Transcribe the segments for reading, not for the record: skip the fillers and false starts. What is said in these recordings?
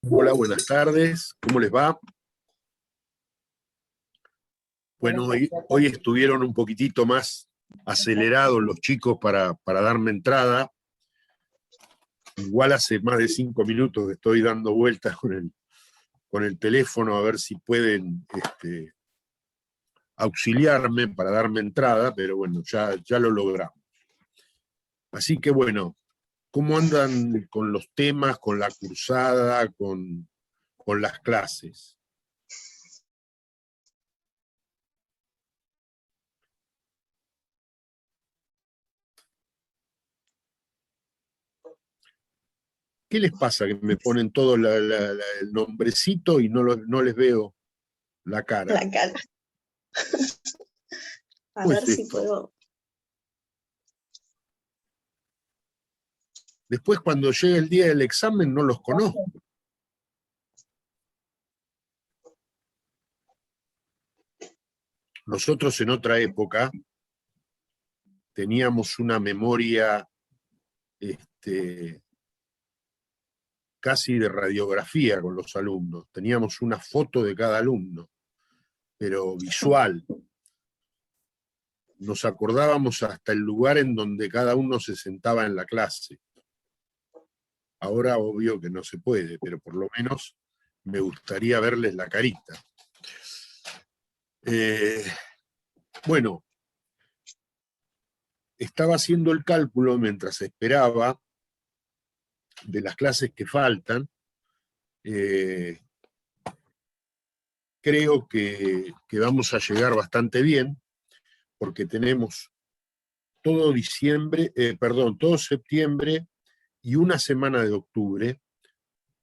Hola, buenas tardes. ¿Cómo les va? Bueno, hoy estuvieron un poquitito más acelerados los chicos para darme entrada. Igual hace más de 5 minutos que estoy dando vueltas con el teléfono a ver si pueden auxiliarme para darme entrada, pero bueno, ya lo logramos. Así que bueno, ¿cómo andan con los temas, con la cursada, con las clases? ¿Qué les pasa? Que me ponen todo el nombrecito y no les veo la cara. La cara. A ver si puedo. Después, cuando llegue el día del examen, no los conozco. Nosotros en otra época teníamos una memoria casi de radiografía con los alumnos. Teníamos una foto de cada alumno, pero visual. Nos acordábamos hasta el lugar en donde cada uno se sentaba en la clase. Ahora obvio que no se puede, pero por lo menos me gustaría verles la carita. Bueno, estaba haciendo el cálculo mientras esperaba de las clases que faltan. Creo que vamos a llegar bastante bien, porque tenemos todo todo septiembre y una semana de octubre,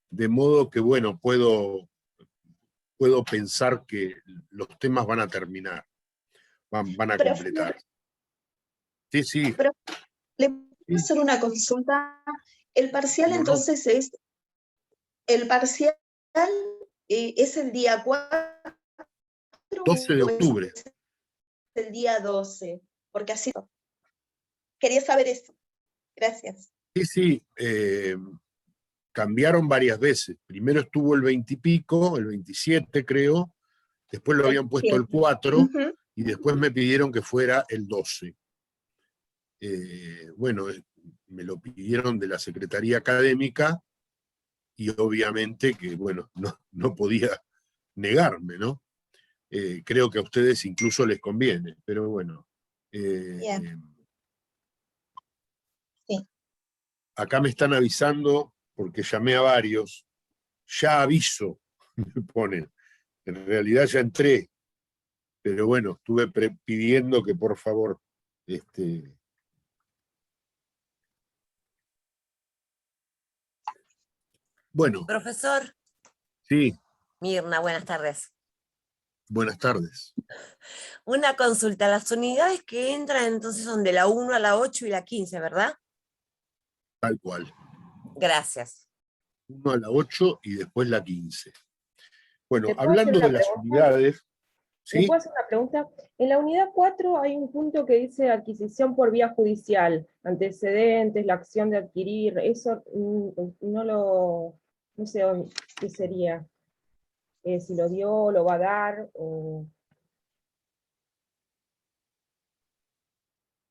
de modo que, bueno, puedo pensar que los temas van a terminar, van a completar. Sí, sí. Pero, ¿le puedo hacer una consulta? El parcial, No, entonces, es... El parcial es el día 4 12 de octubre. Es el día 12, porque así... Quería saber eso. Gracias. Sí, sí. Cambiaron varias veces. Primero estuvo el 20 y pico, el 27 creo, después lo habían puesto el 4, y después me pidieron que fuera el 12. Bueno, me lo pidieron de la Secretaría Académica, y obviamente que, bueno, no podía negarme, ¿no? Creo que a ustedes incluso les conviene, pero bueno. Sí. Acá me están avisando, porque llamé a varios, ya aviso, me ponen. En realidad ya entré, pero bueno, estuve pidiendo que por favor... Bueno. Profesor. Sí. Mirna, buenas tardes. Buenas tardes. Una consulta, las unidades que entran entonces son de la 1 a la 8 y la 15, ¿verdad? Tal cual. Gracias. 1 a la 8 y después la 15. Bueno, hablando de las unidades... ¿Sí? ¿Me puedo hacer una pregunta? En la unidad 4 hay un punto que dice adquisición por vía judicial, antecedentes, la acción de adquirir, eso no sé qué sería, si lo dio, lo va a dar, o...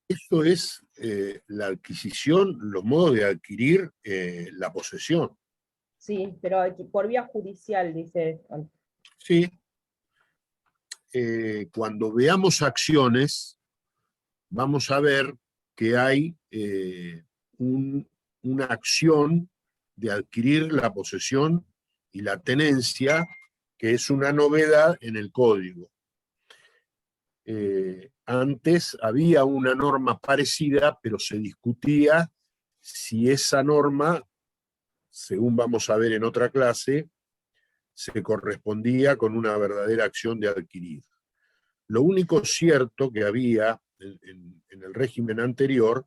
Eso es la adquisición, los modos de adquirir la posesión. Sí, pero por vía judicial, dice. Sí. Cuando veamos acciones, vamos a ver que hay una acción de adquirir la posesión y la tenencia, que es una novedad en el código. Antes había una norma parecida, pero se discutía si esa norma, según vamos a ver en otra clase, se correspondía con una verdadera acción de adquirir. Lo único cierto que había en el régimen anterior,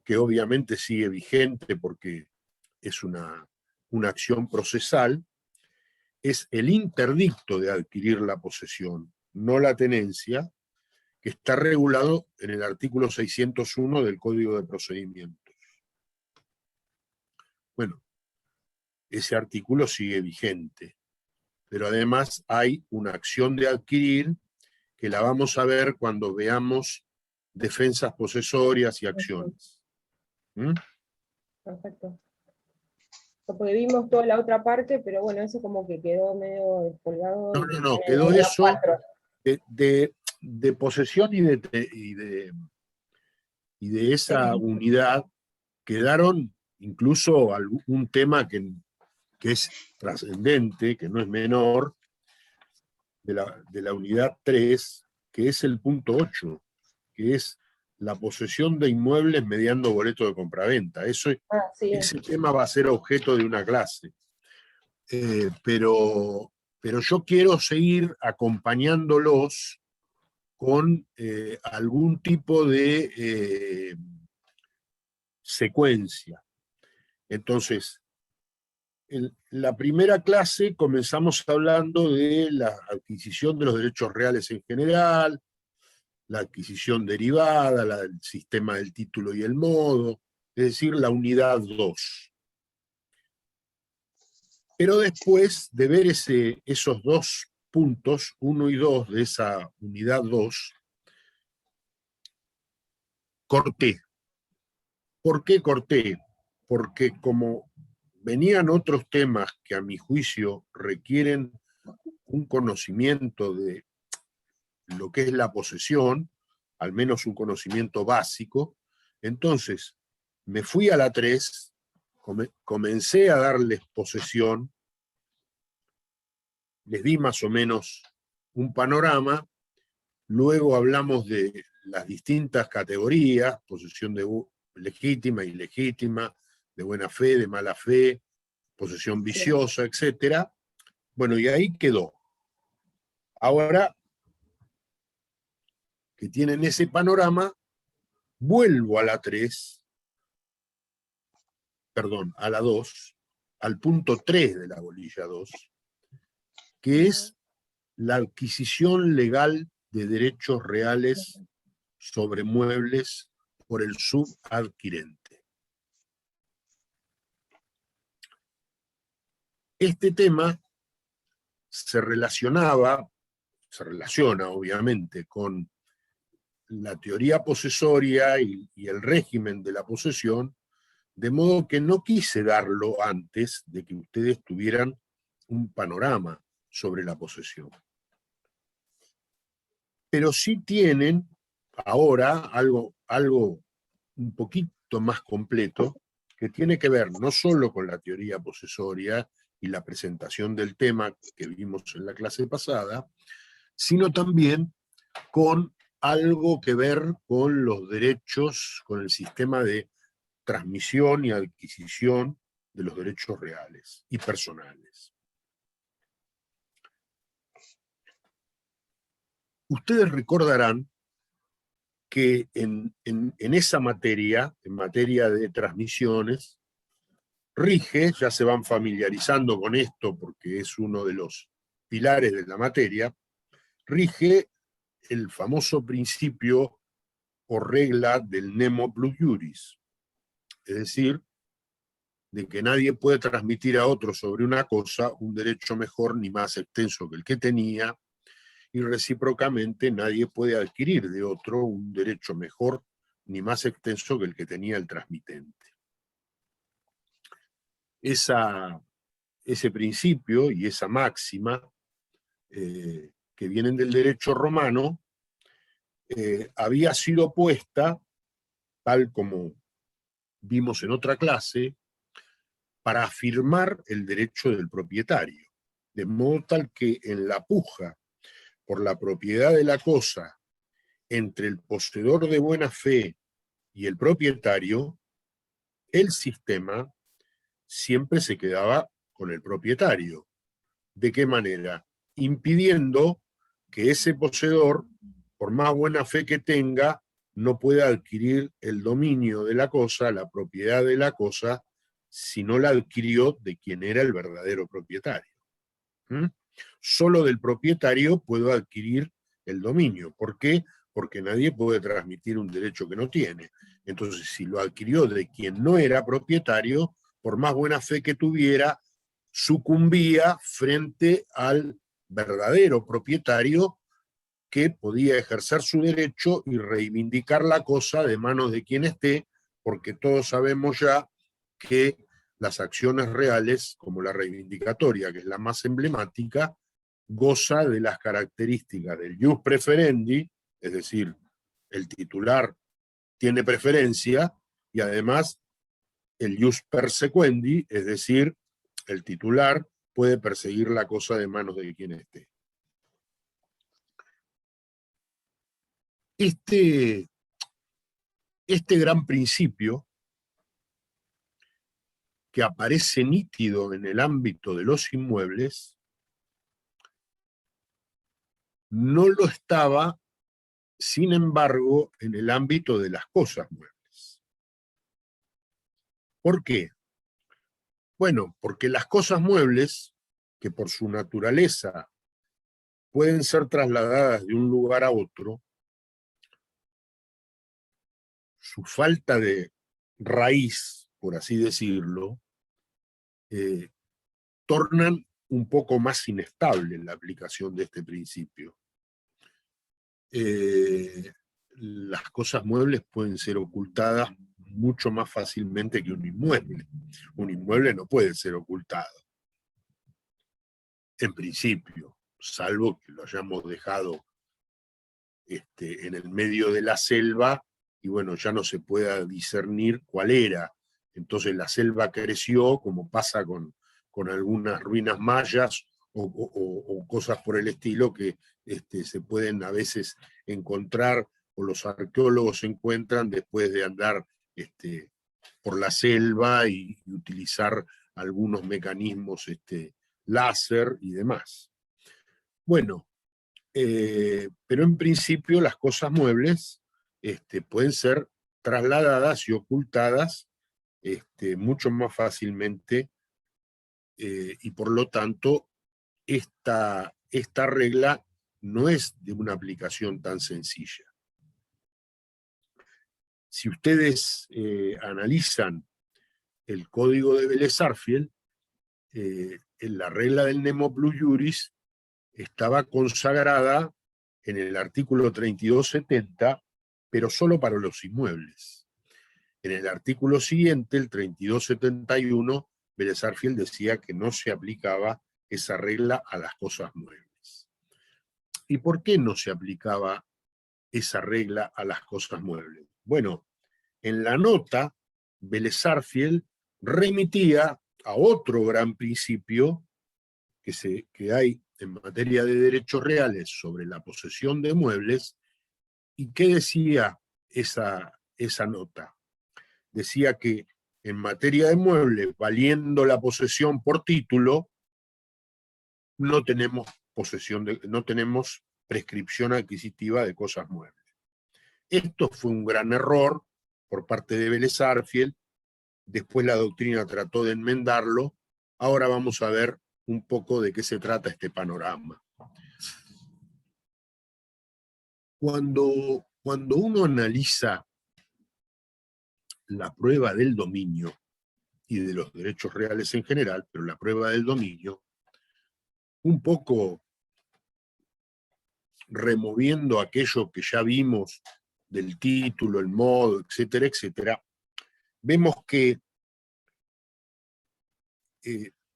que obviamente sigue vigente porque es una acción procesal, es el interdicto de adquirir la posesión, no la tenencia, que está regulado en el artículo 601 del Código de Procedimientos. Bueno, ese artículo sigue vigente. Pero además hay una acción de adquirir que la vamos a ver cuando veamos defensas posesorias y acciones. ¿Mm? Perfecto. Porque vimos toda la otra parte, pero bueno, eso como que quedó medio descolgado. No, quedó eso de posesión y de esa unidad. Quedaron incluso un tema que es trascendente, que no es menor, de la unidad 3, que es el punto 8, que es la posesión de inmuebles mediando boleto de compraventa. Sí. Ese tema va a ser objeto de una clase. Pero yo quiero seguir acompañándolos con algún tipo de secuencia. Entonces, en la primera clase comenzamos hablando de la adquisición de los derechos reales en general, la adquisición derivada, el sistema del título y el modo, es decir, la unidad 2. Pero después de ver esos dos puntos, 1 y 2 de esa unidad 2, corté. ¿Por qué corté? Porque como venían otros temas que a mi juicio requieren un conocimiento de lo que es la posesión, al menos un conocimiento básico, entonces me fui a la 3, comencé a darles posesión, les di más o menos un panorama, luego hablamos de las distintas categorías, posesión legítima, ilegítima, de buena fe, de mala fe, posesión viciosa, etc. Bueno, y ahí quedó. Ahora que tienen ese panorama, vuelvo a la 3, perdón, a la 2, al punto 3 de la bolilla 2, que es la adquisición legal de derechos reales sobre muebles por el subadquirente. Este tema se relaciona obviamente con la teoría posesoria y el régimen de la posesión, de modo que no quise darlo antes de que ustedes tuvieran un panorama sobre la posesión. Pero sí tienen ahora algo un poquito más completo, que tiene que ver no solo con la teoría posesoria y la presentación del tema que vimos en la clase pasada, sino también con algo que ver con los derechos, con el sistema de transmisión y adquisición de los derechos reales y personales. Ustedes recordarán que en esa materia, en materia de transmisiones, rige, ya se van familiarizando con esto porque es uno de los pilares de la materia, rige el famoso principio o regla del nemo plus iuris, es decir, de que nadie puede transmitir a otro sobre una cosa un derecho mejor ni más extenso que el que tenía, y recíprocamente nadie puede adquirir de otro un derecho mejor ni más extenso que el que tenía el transmitente. Ese principio y esa máxima que vienen del derecho romano había sido puesta, tal como vimos en otra clase, para afirmar el derecho del propietario, de modo tal que en la puja por la propiedad de la cosa entre el poseedor de buena fe y el propietario, el sistema siempre se quedaba con el propietario. ¿De qué manera? Impidiendo que ese poseedor, por más buena fe que tenga, no pueda adquirir el dominio de la cosa, la propiedad de la cosa, si no la adquirió de quien era el verdadero propietario. Solo del propietario puedo adquirir el dominio. ¿Por qué? Porque nadie puede transmitir un derecho que no tiene. Entonces, si lo adquirió de quien no era propietario, por más buena fe que tuviera, sucumbía frente al verdadero propietario que podía ejercer su derecho y reivindicar la cosa de manos de quien esté, porque todos sabemos ya que las acciones reales, como la reivindicatoria, que es la más emblemática, goza de las características del ius preferendi, es decir, el titular tiene preferencia, y además el ius persequendi, es decir, el titular puede perseguir la cosa de manos de quien esté. Este gran principio, que aparece nítido en el ámbito de los inmuebles, no lo estaba, sin embargo, en el ámbito de las cosas muebles. ¿Por qué? Bueno, porque las cosas muebles, que por su naturaleza pueden ser trasladadas de un lugar a otro, su falta de raíz, por así decirlo, tornan un poco más inestable la aplicación de este principio. Las cosas muebles pueden ser ocultadas mucho más fácilmente que un inmueble. Un inmueble no puede ser ocultado, en principio, salvo que lo hayamos dejado en el medio de la selva y bueno, ya no se pueda discernir cuál era. Entonces la selva creció, como pasa con algunas ruinas mayas o cosas por el estilo que se pueden a veces encontrar, o los arqueólogos encuentran después de andar por la selva y utilizar algunos mecanismos láser y demás. Bueno, pero en principio las cosas muebles pueden ser trasladadas y ocultadas mucho más fácilmente, y por lo tanto esta regla no es de una aplicación tan sencilla. Si ustedes analizan el código de Vélez-Sarsfield, en la regla del nemo plus iuris estaba consagrada en el artículo 3270, pero solo para los inmuebles. En el artículo siguiente, el 3271, Vélez-Sarsfield decía que no se aplicaba esa regla a las cosas muebles. ¿Y por qué no se aplicaba esa regla a las cosas muebles? Bueno, en la nota, Vélez-Sarsfield remitía a otro gran principio que hay en materia de derechos reales sobre la posesión de muebles. ¿Y qué decía esa nota? Decía que en materia de muebles, valiendo la posesión por título, no tenemos prescripción adquisitiva de cosas muebles. Esto fue un gran error por parte de Vélez-Sarsfield. Después la doctrina trató de enmendarlo. Ahora vamos a ver un poco de qué se trata este panorama. Cuando uno analiza la prueba del dominio y de los derechos reales en general, pero la prueba del dominio, un poco removiendo aquello que ya vimos del título, el modo, etcétera, etcétera, vemos que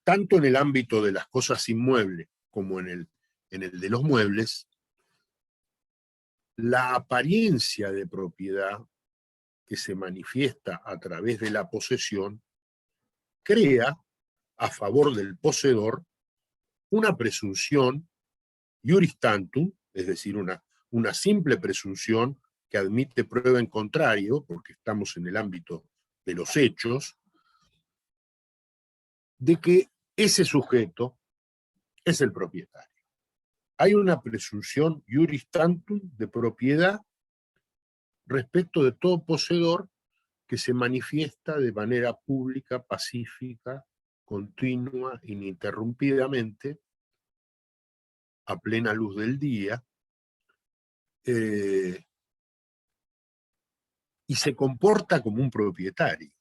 tanto en el ámbito de las cosas inmuebles como en el de los muebles, la apariencia de propiedad que se manifiesta a través de la posesión crea a favor del poseedor una presunción iuris tantum, es decir, una simple presunción que admite prueba en contrario, porque estamos en el ámbito de los hechos, de que ese sujeto es el propietario. Hay una presunción iuris tantum de propiedad respecto de todo poseedor que se manifiesta de manera pública, pacífica, continua, ininterrumpidamente, a plena luz del día, y se comporta como un propietario.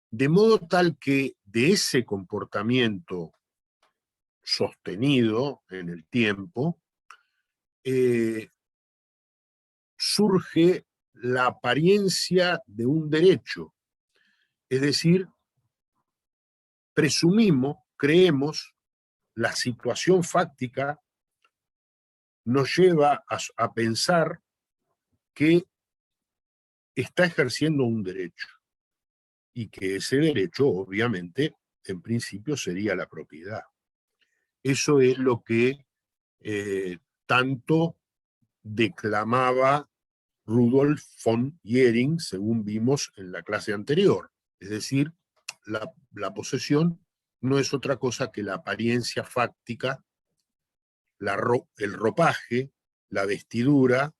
de modo tal que de ese comportamiento sostenido en el tiempo, surge la apariencia de un derecho, es decir, presumimos, creemos, la situación fáctica nos lleva a pensar que está ejerciendo un derecho, y que ese derecho, obviamente, en principio sería la propiedad. Eso es lo que tanto declamaba Rudolf von Jhering, según vimos en la clase anterior. Es decir, la posesión no es otra cosa que la apariencia fáctica, el ropaje, la vestidura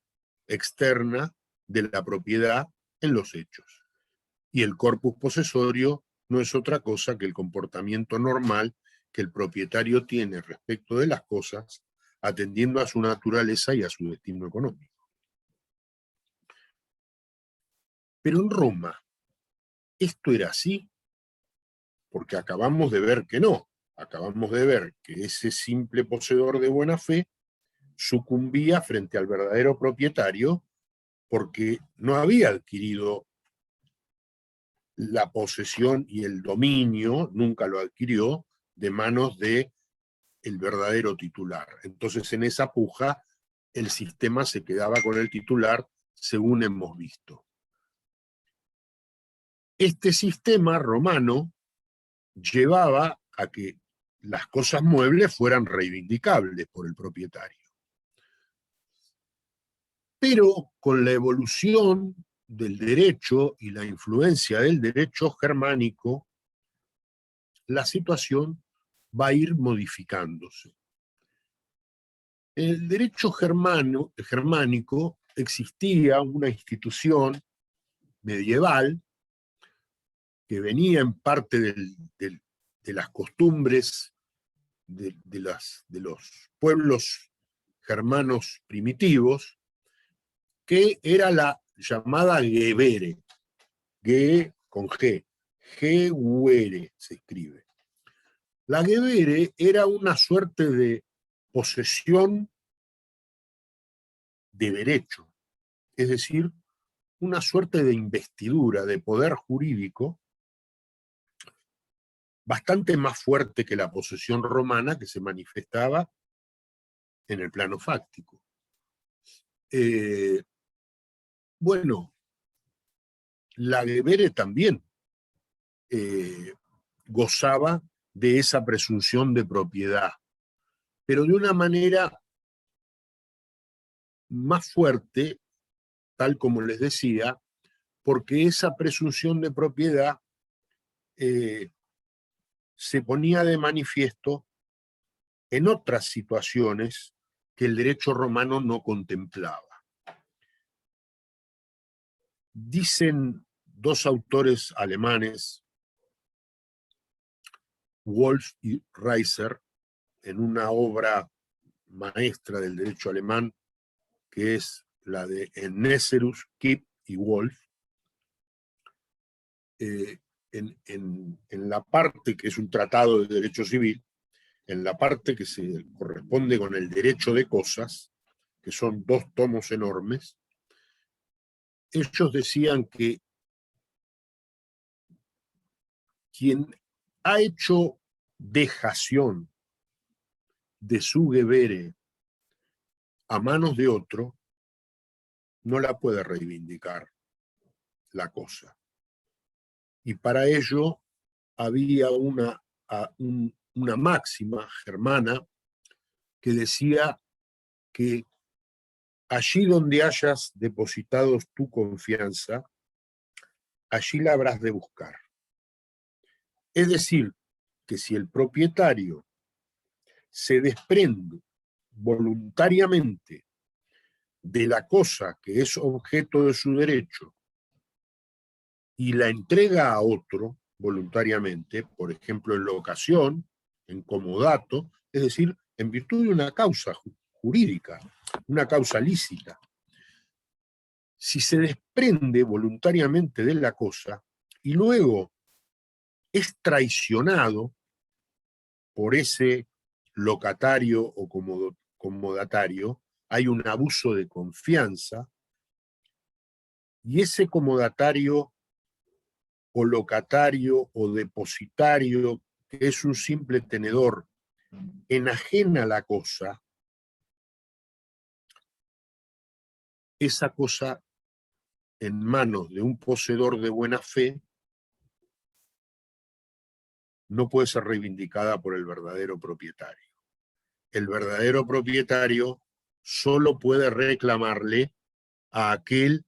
externa de la propiedad en los hechos. Y el corpus posesorio no es otra cosa que el comportamiento normal que el propietario tiene respecto de las cosas, atendiendo a su naturaleza y a su destino económico. Pero en Roma, ¿esto era así? Porque acabamos de ver que no. Acabamos de ver que ese simple poseedor de buena fe sucumbía frente al verdadero propietario porque no había adquirido la posesión y el dominio, nunca lo adquirió, de manos de el verdadero titular. Entonces, en esa puja, el sistema se quedaba con el titular, según hemos visto. Este sistema romano llevaba a que las cosas muebles fueran reivindicables por el propietario. Pero con la evolución del derecho y la influencia del derecho germánico, la situación va a ir modificándose. En el derecho germánico existía una institución medieval que venía en parte de las costumbres de los pueblos germanos primitivos, que era la llamada Gewere, Ge con G, Gewere se escribe. La Gewere era una suerte de posesión de derecho, es decir, una suerte de investidura, de poder jurídico, bastante más fuerte que la posesión romana que se manifestaba en el plano fáctico. Bueno, la Gewere también gozaba de esa presunción de propiedad, pero de una manera más fuerte, tal como les decía, porque esa presunción de propiedad se ponía de manifiesto en otras situaciones que el derecho romano no contemplaba. Dicen dos autores alemanes, Wolf y Reiser, en una obra maestra del derecho alemán, que es la de Nesserus, Kipp y Wolf, en la parte que es un tratado de derecho civil, en la parte que se corresponde con el derecho de cosas, que son 2 tomos enormes, ellos decían que quien ha hecho dejación de su Gewere a manos de otro, no la puede reivindicar la cosa. Y para ello había una máxima germana que decía que allí donde hayas depositado tu confianza, allí la habrás de buscar. Es decir, que si el propietario se desprende voluntariamente de la cosa que es objeto de su derecho y la entrega a otro voluntariamente, por ejemplo en locación, en comodato, es decir, en virtud de una causa jurídica, una causa lícita. Si se desprende voluntariamente de la cosa y luego es traicionado por ese locatario o comodatario, hay un abuso de confianza, y ese comodatario o locatario o depositario, que es un simple tenedor, enajena la cosa, esa cosa en manos de un poseedor de buena fe no puede ser reivindicada por el verdadero propietario. El verdadero propietario solo puede reclamarle a aquel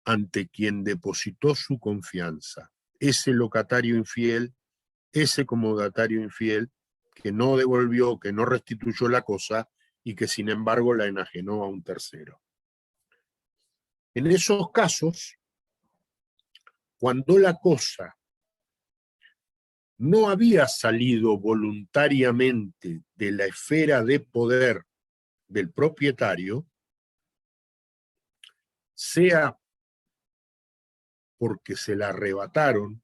ante quien depositó su confianza, ese locatario infiel, ese comodatario infiel que no devolvió, que no restituyó la cosa y que sin embargo la enajenó a un tercero. En esos casos, cuando la cosa no había salido voluntariamente de la esfera de poder del propietario, sea porque se la arrebataron,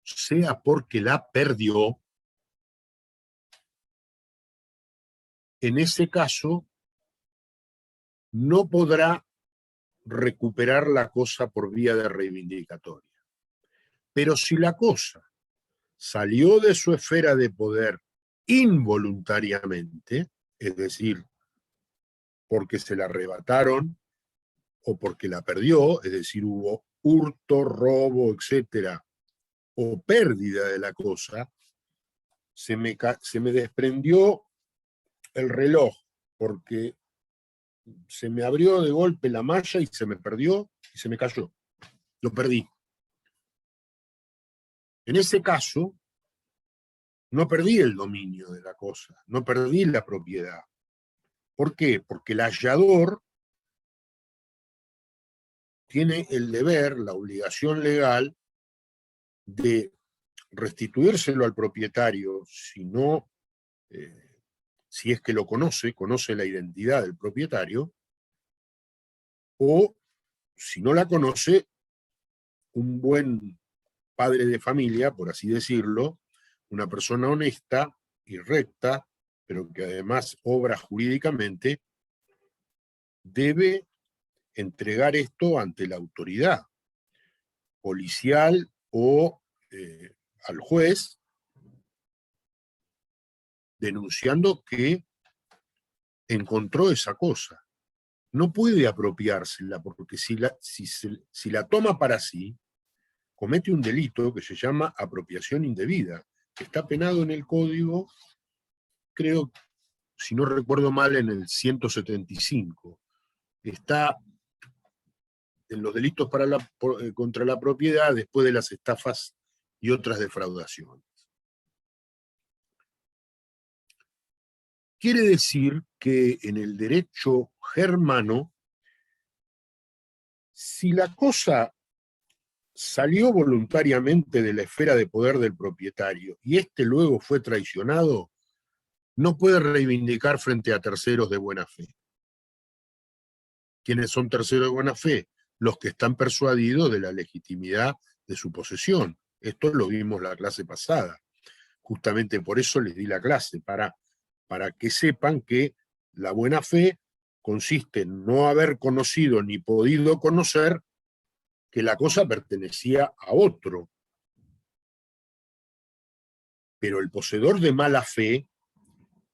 sea porque la perdió, en ese caso no podrá recuperar la cosa por vía de reivindicatoria. Pero si la cosa salió de su esfera de poder involuntariamente, es decir, porque se la arrebataron o porque la perdió, es decir, hubo hurto, robo, etcétera, o pérdida de la cosa, se me desprendió el reloj porque se me abrió de golpe la malla y se me perdió y se me cayó. Lo perdí. En ese caso, no perdí el dominio de la cosa, no perdí la propiedad. ¿Por qué? Porque el hallador tiene el deber, la obligación legal de restituírselo al propietario, si no, si es que lo conoce la identidad del propietario, o si no la conoce, un buen padre de familia, por así decirlo, una persona honesta y recta, pero que además obra jurídicamente, debe entregar esto ante la autoridad policial o al juez, denunciando que encontró esa cosa. No puede apropiársela, porque si la toma para sí, comete un delito que se llama apropiación indebida, que está penado en el Código, creo, si no recuerdo mal, en el 175. Está en los delitos contra la propiedad después de las estafas y otras defraudaciones. Quiere decir que en el derecho germano, si la cosa salió voluntariamente de la esfera de poder del propietario y éste luego fue traicionado, no puede reivindicar frente a terceros de buena fe. ¿Quiénes son terceros de buena fe? Los que están persuadidos de la legitimidad de su posesión. Esto lo vimos la clase pasada. Justamente por eso les di la clase, para que sepan que la buena fe consiste en no haber conocido ni podido conocer que la cosa pertenecía a otro. Pero el poseedor de mala fe,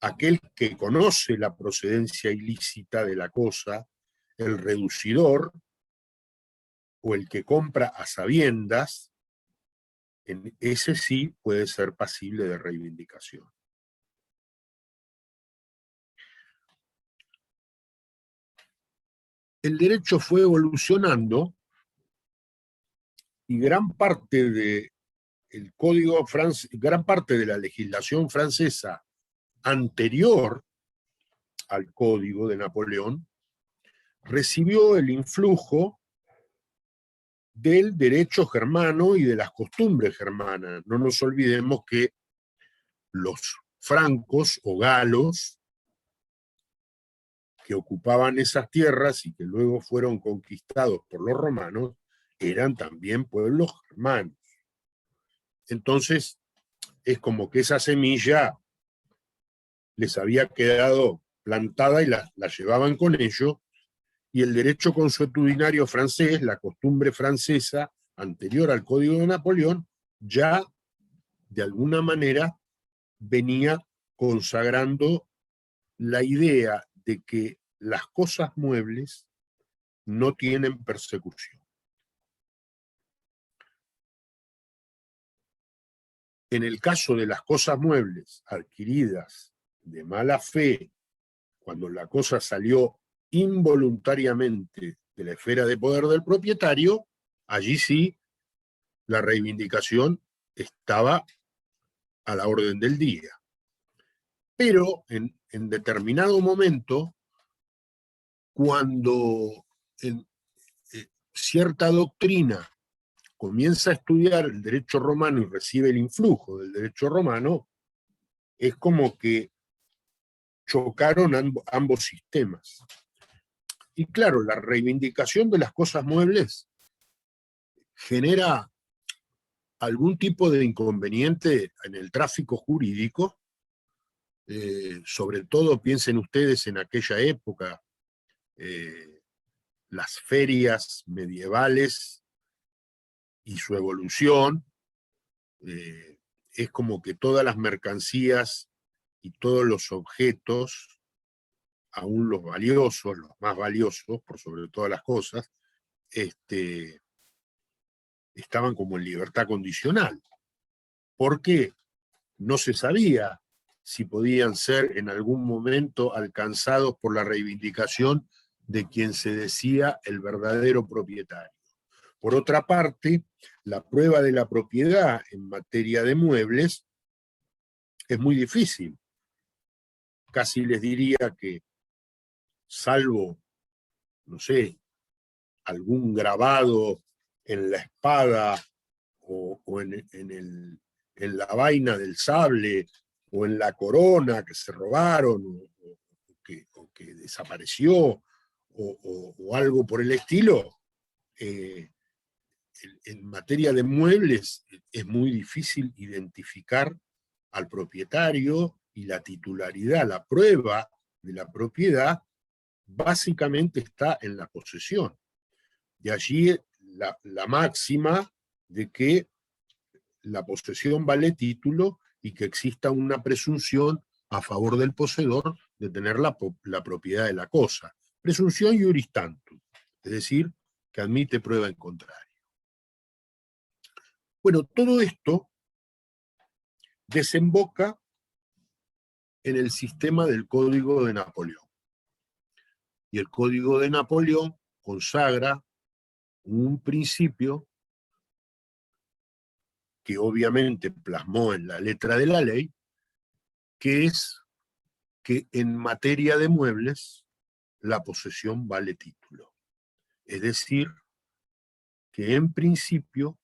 aquel que conoce la procedencia ilícita de la cosa, el reducidor o el que compra a sabiendas, ese sí puede ser pasible de reivindicación. El derecho fue evolucionando y gran parte de la legislación francesa anterior al Código de Napoleón recibió el influjo del derecho germano y de las costumbres germanas. No nos olvidemos que los francos o galos que ocupaban esas tierras y que luego fueron conquistados por los romanos eran también pueblos germanos. Entonces, es como que esa semilla les había quedado plantada y la llevaban con ellos, y el derecho consuetudinario francés, la costumbre francesa anterior al Código de Napoleón, ya de alguna manera venía consagrando la idea de que las cosas muebles no tienen persecución. En el caso de las cosas muebles adquiridas de mala fe, cuando la cosa salió involuntariamente de la esfera de poder del propietario, allí sí la reivindicación estaba a la orden del día. Pero en determinado momento, cuando cierta doctrina comienza a estudiar el derecho romano y recibe el influjo del derecho romano, es como que chocaron ambos sistemas. Y claro, la reivindicación de las cosas muebles genera algún tipo de inconveniente en el tráfico jurídico, sobre todo piensen ustedes en aquella época, las ferias medievales y su evolución, es como que todas las mercancías y todos los objetos, aún los valiosos, los más valiosos, por sobre todas las cosas, estaban como en libertad condicional. Porque no se sabía si podían ser en algún momento alcanzados por la reivindicación de quien se decía el verdadero propietario. Por otra parte, la prueba de la propiedad en materia de muebles es muy difícil. Casi les diría que, salvo, no sé, algún grabado en la espada o en la vaina del sable o en la corona que se robaron o que desapareció o algo por el estilo, en materia de muebles es muy difícil identificar al propietario, y la titularidad, la prueba de la propiedad, básicamente está en la posesión. De allí la máxima de que la posesión vale título y que exista una presunción a favor del poseedor de tener la propiedad de la cosa. Presunción iuris tantum, es decir, que admite prueba en contrario. Bueno, todo esto desemboca en el sistema del Código de Napoleón. Y el Código de Napoleón consagra un principio que obviamente plasmó en la letra de la ley, que es que en materia de muebles la posesión vale título. Es decir, que en principio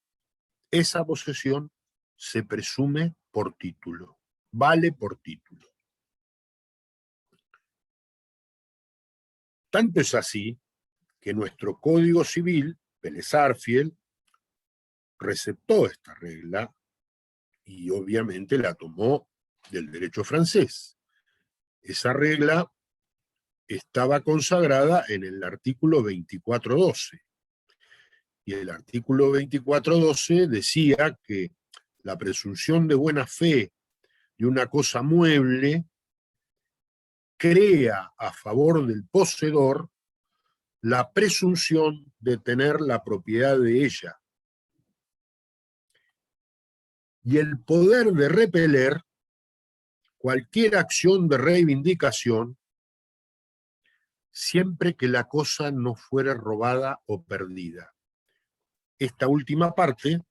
esa posesión se presume por título, vale por título. Tanto es así que nuestro Código Civil, Vélez-Sarsfield, receptó esta regla y obviamente la tomó del derecho francés. Esa regla estaba consagrada en el artículo 2412. Y el artículo 2412 decía que la presunción de buena fe de una cosa mueble crea a favor del poseedor la presunción de tener la propiedad de ella y el poder de repeler cualquier acción de reivindicación siempre que la cosa no fuera robada o perdida. Esta última parte,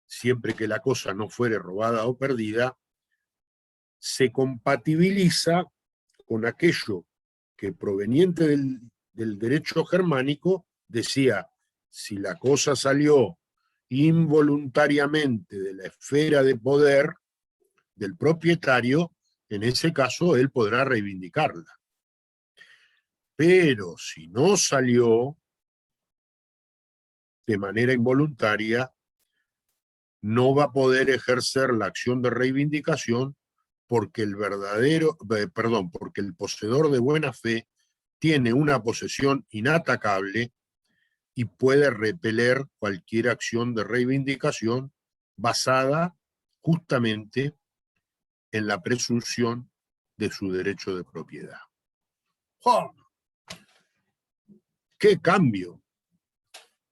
siempre que la cosa no fuere robada o perdida, se compatibiliza con aquello que proveniente del derecho germánico decía: si la cosa salió involuntariamente de la esfera de poder del propietario, en ese caso él podrá reivindicarla. Pero si no salió de manera involuntaria, no va a poder ejercer la acción de reivindicación porque porque el poseedor de buena fe tiene una posesión inatacable y puede repeler cualquier acción de reivindicación basada justamente en la presunción de su derecho de propiedad. ¡Oh! ¡Qué cambio!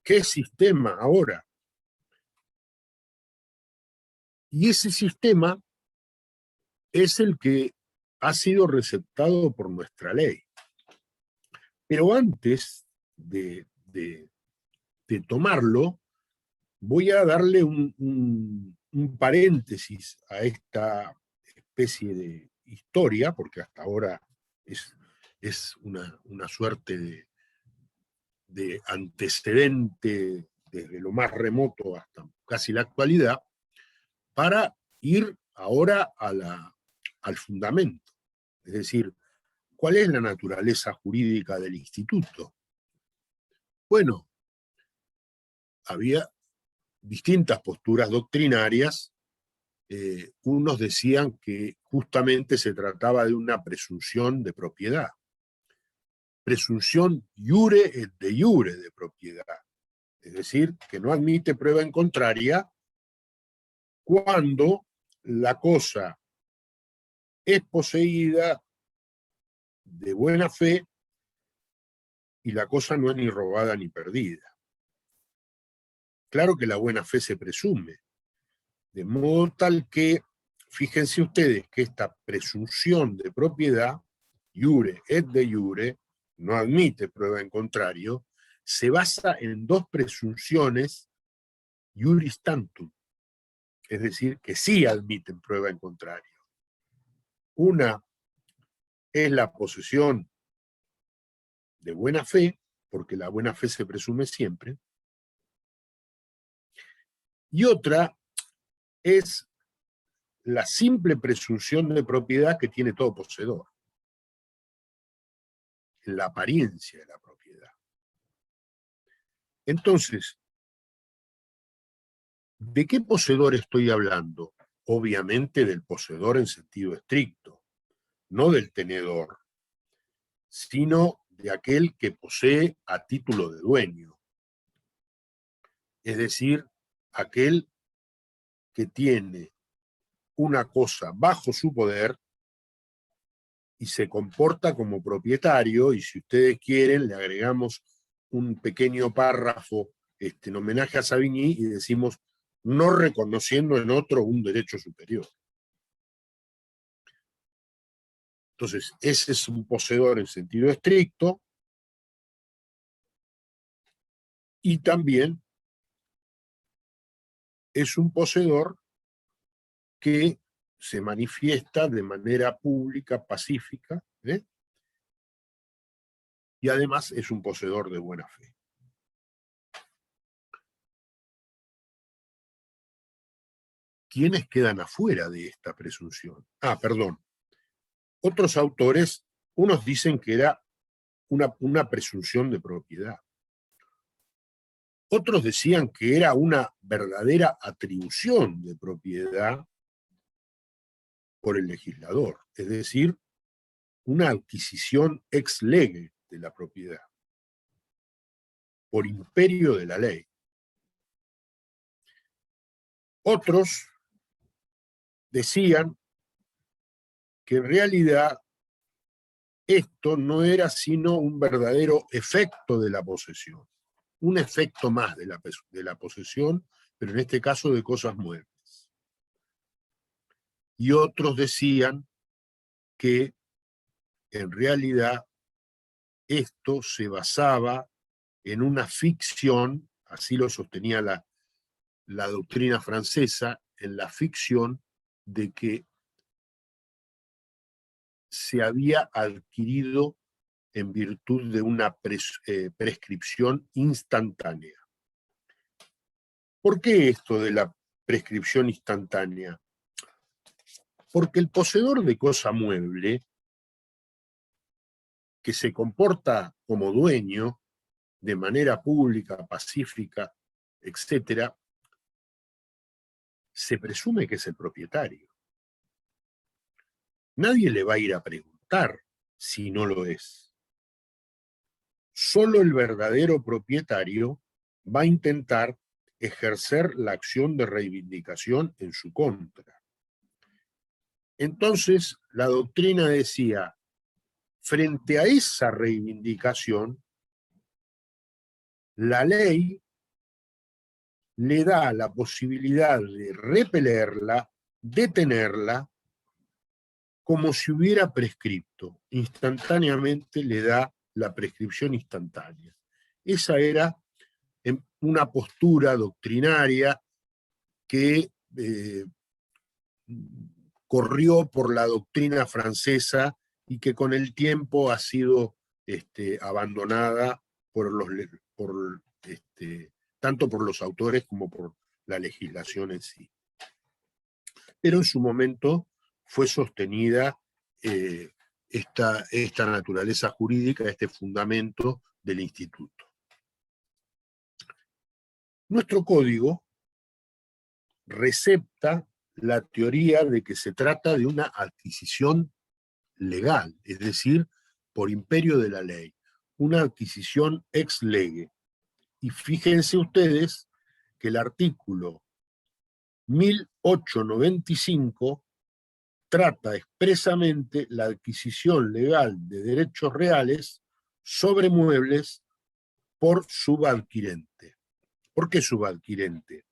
¿Qué sistema ahora? Y ese sistema es el que ha sido receptado por nuestra ley. Pero antes de tomarlo, voy a darle un paréntesis a esta especie de historia, porque hasta ahora es una suerte de antecedente desde lo más remoto hasta casi la actualidad, para ir ahora al fundamento. Es decir, ¿cuál es la naturaleza jurídica del instituto? Bueno, había distintas posturas doctrinarias. Unos decían que justamente se trataba de una presunción de propiedad. Presunción iure et de iure de propiedad. Es decir, que no admite prueba en contraria cuando la cosa es poseída de buena fe y la cosa no es ni robada ni perdida. Claro que la buena fe se presume, de modo tal que, fíjense ustedes que esta presunción de propiedad, iure et de iure, no admite prueba en contrario, se basa en dos presunciones iuris tantum, es decir, que sí admiten prueba en contrario. Una es la posesión de buena fe, porque la buena fe se presume siempre, y otra es la simple presunción de propiedad que tiene todo poseedor, la apariencia de la propiedad. Entonces, ¿de qué poseedor estoy hablando? Obviamente del poseedor en sentido estricto, no del tenedor, sino de aquel que posee a título de dueño. Es decir, aquel que tiene una cosa bajo su poder y se comporta como propietario, y si ustedes quieren le agregamos un pequeño párrafo en homenaje a Savigny y decimos no reconociendo en otro un derecho superior. Entonces, ese es un poseedor en sentido estricto, y también es un poseedor que se manifiesta de manera pública, pacífica, y además es un poseedor de buena fe. ¿Quiénes quedan afuera de esta presunción? Perdón. Otros autores, unos dicen que era una presunción de propiedad. Otros decían que era una verdadera atribución de propiedad por el legislador, es decir, una adquisición ex lege de la propiedad, por imperio de la ley. Otros decían que en realidad esto no era sino un verdadero efecto de la posesión, un efecto más de la posesión, pero en este caso de cosas muebles. Y otros decían que en realidad esto se basaba en una ficción, así lo sostenía la doctrina francesa, en la ficción de que se había adquirido en virtud de una prescripción instantánea. ¿Por qué esto de la prescripción instantánea? Porque el poseedor de cosa mueble, que se comporta como dueño de manera pública, pacífica, etc., se presume que es el propietario. Nadie le va a ir a preguntar si no lo es. Solo el verdadero propietario va a intentar ejercer la acción de reivindicación en su contra. Entonces, la doctrina decía, frente a esa reivindicación, la ley le da la posibilidad de repelerla, detenerla, como si hubiera prescripto. Instantáneamente le da la prescripción instantánea. Esa era una postura doctrinaria que corrió por la doctrina francesa y que con el tiempo ha sido abandonada tanto por los autores como por la legislación en sí. Pero en su momento fue sostenida esta naturaleza jurídica, este fundamento del instituto. Nuestro código recepta la teoría de que se trata de una adquisición legal, es decir, por imperio de la ley, una adquisición ex lege. Y fíjense ustedes que el artículo 1895 trata expresamente la adquisición legal de derechos reales sobre muebles por subadquirente. ¿Por qué subadquirente?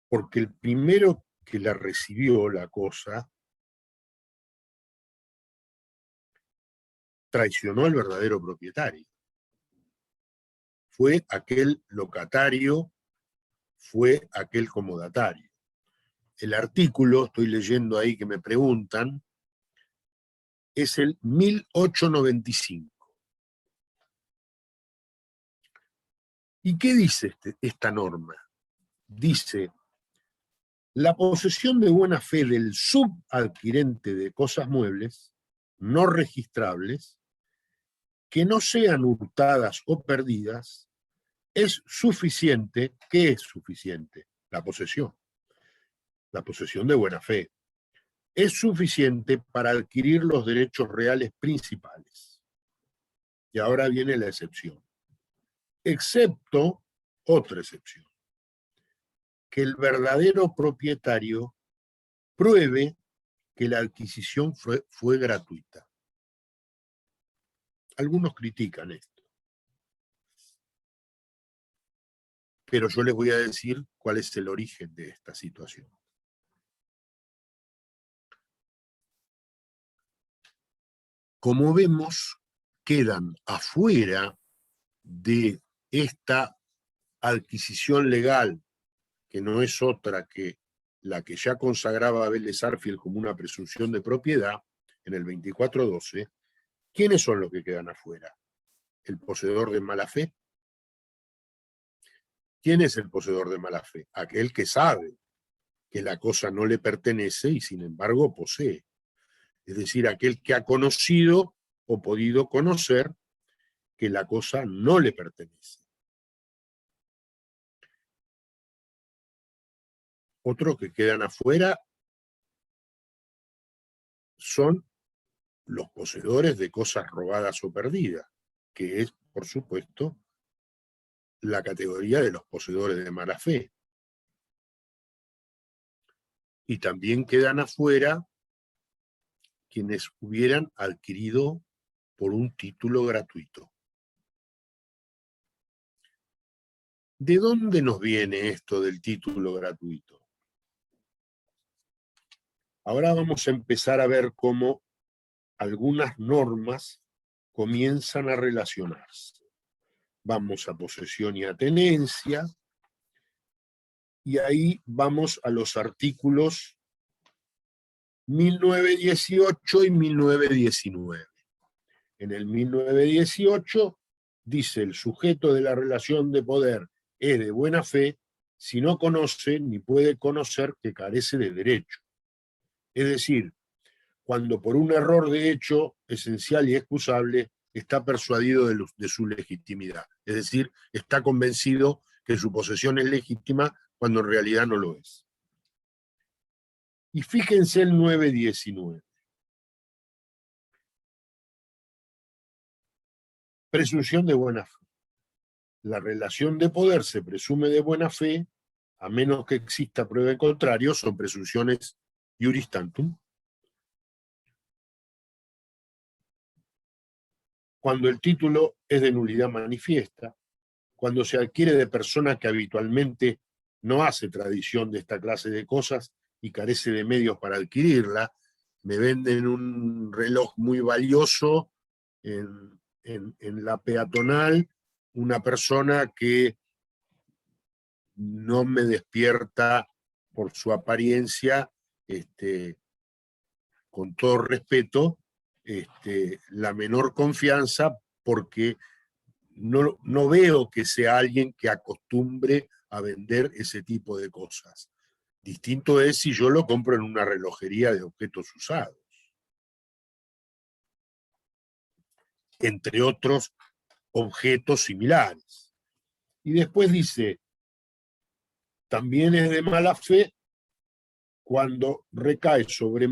Porque el primero que la recibió la cosa traicionó al verdadero propietario. Fue aquel locatario, fue aquel comodatario. El artículo, estoy leyendo ahí que me preguntan, es el 1895. ¿Y qué dice esta norma? Dice, la posesión de buena fe del subadquirente de cosas muebles no registrables, que no sean hurtadas o perdidas, es suficiente. ¿Qué es suficiente? La posesión de buena fe. Es suficiente para adquirir los derechos reales principales. Y ahora viene la excepción. Excepto otra excepción. Que el verdadero propietario pruebe que la adquisición fue gratuita. Algunos critican esto. Pero yo les voy a decir cuál es el origen de esta situación. Como vemos, quedan afuera de esta adquisición legal, que no es otra que la que ya consagraba Vélez Sarsfield como una presunción de propiedad, en el 2412, ¿quiénes son los que quedan afuera? ¿El poseedor de mala fe? ¿Quién es el poseedor de mala fe? Aquel que sabe que la cosa no le pertenece y sin embargo posee. Es decir, aquel que ha conocido o podido conocer que la cosa no le pertenece. Otros que quedan afuera son los poseedores de cosas robadas o perdidas, que es, por supuesto, la categoría de los poseedores de mala fe. Y también quedan afuera quienes hubieran adquirido por un título gratuito. ¿De dónde nos viene esto del título gratuito? Ahora vamos a empezar a ver cómo algunas normas comienzan a relacionarse. Vamos a posesión y a tenencia, y ahí vamos a los artículos 1918 y 1919. En el 1918 dice: el sujeto de la relación de poder es de buena fe si no conoce ni puede conocer que carece de derecho. Es decir, cuando por un error de hecho esencial y excusable está persuadido de su legitimidad. Es decir, está convencido que su posesión es legítima cuando en realidad no lo es. Y fíjense el 9.19. Presunción de buena fe. La relación de poder se presume de buena fe, a menos que exista prueba en contrario, son presunciones iuris tantum. Cuando el título es de nulidad manifiesta, cuando se adquiere de persona que habitualmente no hace tradición de esta clase de cosas y carece de medios para adquirirla, me venden un reloj muy valioso en la peatonal, una persona que no me despierta por su apariencia, con todo respeto, la menor confianza, porque no veo que sea alguien que acostumbre a vender ese tipo de cosas. Distinto es si yo lo compro en una relojería de objetos usados, entre otros objetos similares. Y después dice, también es de mala fe cuando recae sobre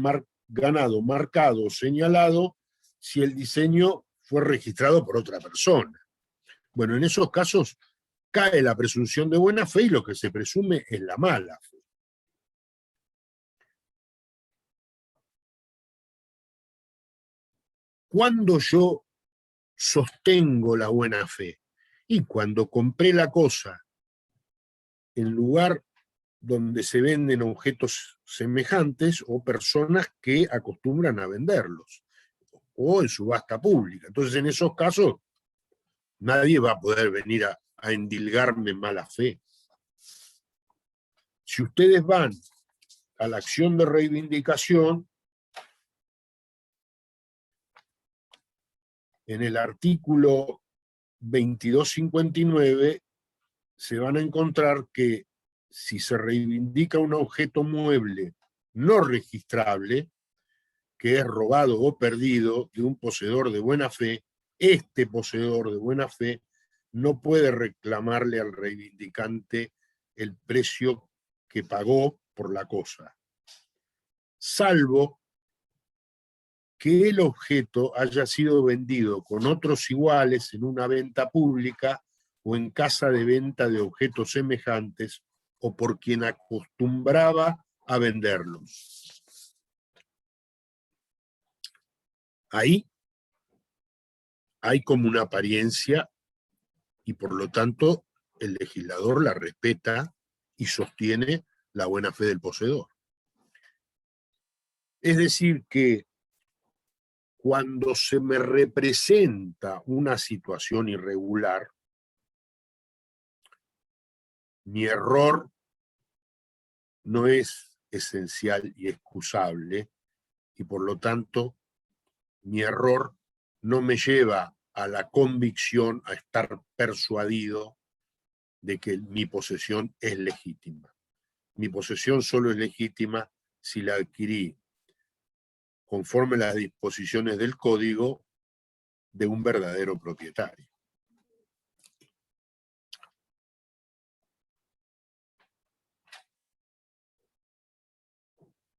ganado marcado o señalado si el diseño fue registrado por otra persona. Bueno, en esos casos cae la presunción de buena fe y lo que se presume es la mala fe. Cuando yo sostengo la buena fe y cuando compré la cosa en lugar donde se venden objetos semejantes o personas que acostumbran a venderlos, o en subasta pública. Entonces, en esos casos, nadie va a poder venir a endilgarme mala fe. Si ustedes van a la acción de reivindicación, en el artículo 2259 se van a encontrar que si se reivindica un objeto mueble no registrable, que es robado o perdido de un poseedor de buena fe, este poseedor de buena fe no puede reclamarle al reivindicante el precio que pagó por la cosa, salvo que el objeto haya sido vendido con otros iguales en una venta pública o en casa de venta de objetos semejantes o por quien acostumbraba a venderlos. Ahí hay como una apariencia y por lo tanto el legislador la respeta y sostiene la buena fe del poseedor. Es decir que cuando se me representa una situación irregular, mi error no es esencial y excusable, y por lo tanto mi error no me lleva a la convicción, a estar persuadido de que mi posesión es legítima. Mi posesión solo es legítima si la adquirí conforme a las disposiciones del código de un verdadero propietario.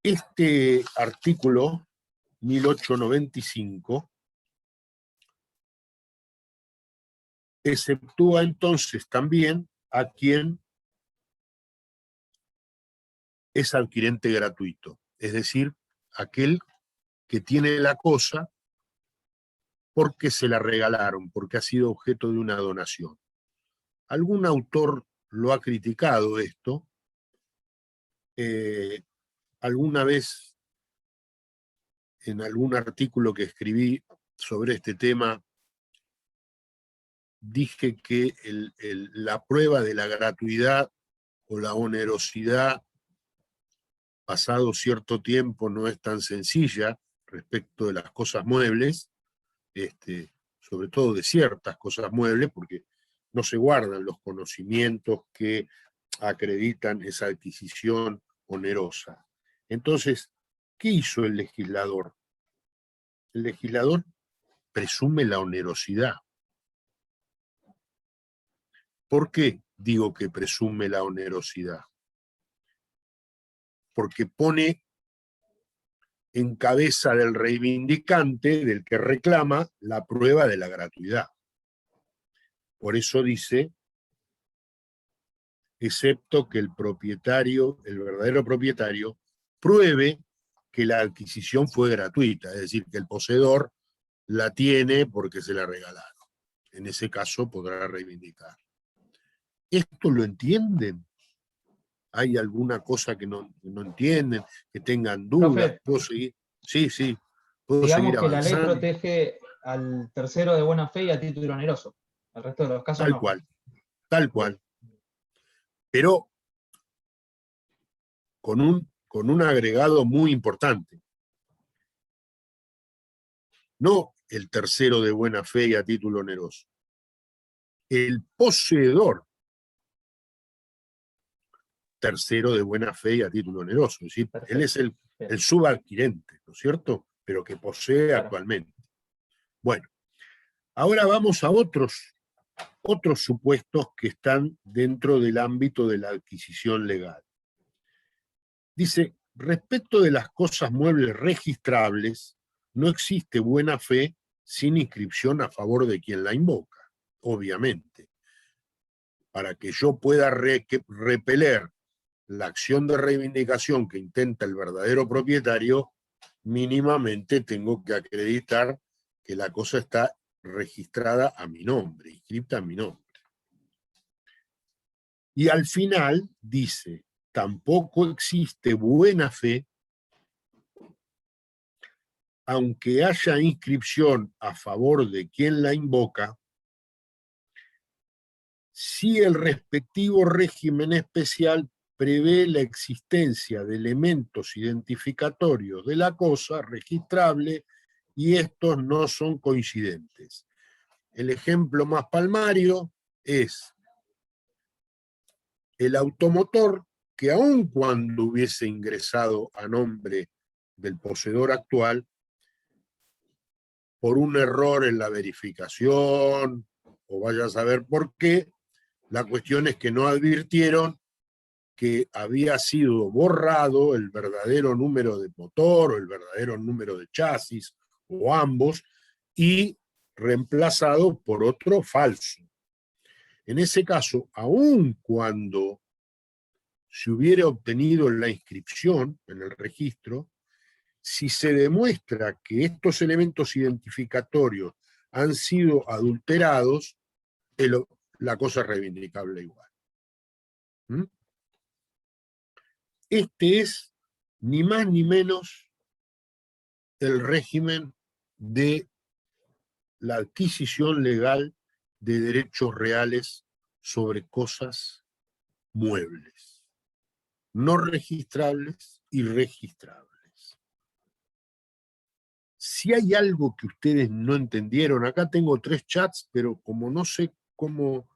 Este artículo 1895 exceptúa entonces también a quien es adquirente gratuito, es decir, aquel que tiene la cosa porque se la regalaron, porque ha sido objeto de una donación. Algún autor lo ha criticado esto. Alguna vez, en algún artículo que escribí sobre este tema, dije que la prueba de la gratuidad o la onerosidad pasado cierto tiempo no es tan sencilla respecto de las cosas muebles, sobre todo de ciertas cosas muebles, porque no se guardan los conocimientos que acreditan esa adquisición onerosa. Entonces, ¿qué hizo el legislador? El legislador presume la onerosidad. ¿Por qué? digo que presume la onerosidad? Porque pone en cabeza del reivindicante, del que reclama, la prueba de la gratuidad. Por eso dice, excepto que el propietario, el verdadero propietario, pruebe que la adquisición fue gratuita, es decir, que el poseedor la tiene porque se la regalaron. En ese caso podrá reivindicar. ¿Esto lo entienden? ¿Hay alguna cosa que no entienden, que tengan dudas? Profe, ¿Puedo seguir? Sí, sí. ¿Puedo digamos seguir que la ley avanzando? protege al tercero de buena fe y a título oneroso. El resto de los casos Tal no. cual, tal cual. Pero con un agregado muy importante. No el tercero de buena fe y a título oneroso. El poseedor tercero de buena fe y a título oneroso. Es decir, Perfecto. él es el subadquirente, ¿no es cierto? Pero que posee Claro. actualmente. Bueno, ahora vamos a otros supuestos que están dentro del ámbito de la adquisición legal. Dice, respecto de las cosas muebles registrables, no existe buena fe sin inscripción a favor de quien la invoca, obviamente. Para que yo pueda repeler la acción de reivindicación que intenta el verdadero propietario, mínimamente tengo que acreditar que la cosa está registrada a mi nombre, inscripta a mi nombre. Y al final dice, tampoco existe buena fe, aunque haya inscripción a favor de quien la invoca, si el respectivo régimen especial prevé la existencia de elementos identificatorios de la cosa registrable y estos no son coincidentes. El ejemplo más palmario es el automotor que aun cuando hubiese ingresado a nombre del poseedor actual, por un error en la verificación, o vaya a saber por qué, la cuestión es que no advirtieron que había sido borrado el verdadero número de motor o el verdadero número de chasis, o ambos, y reemplazado por otro falso. En ese caso, aun cuando se hubiera obtenido la inscripción en el registro, si se demuestra que estos elementos identificatorios han sido adulterados, la cosa es reivindicable igual. ¿Mm? Este es ni más ni menos el régimen de la adquisición legal de derechos reales sobre cosas muebles, no registrables y registrables. Si hay algo que ustedes no entendieron, acá tengo 3 chats, pero como no sé cómo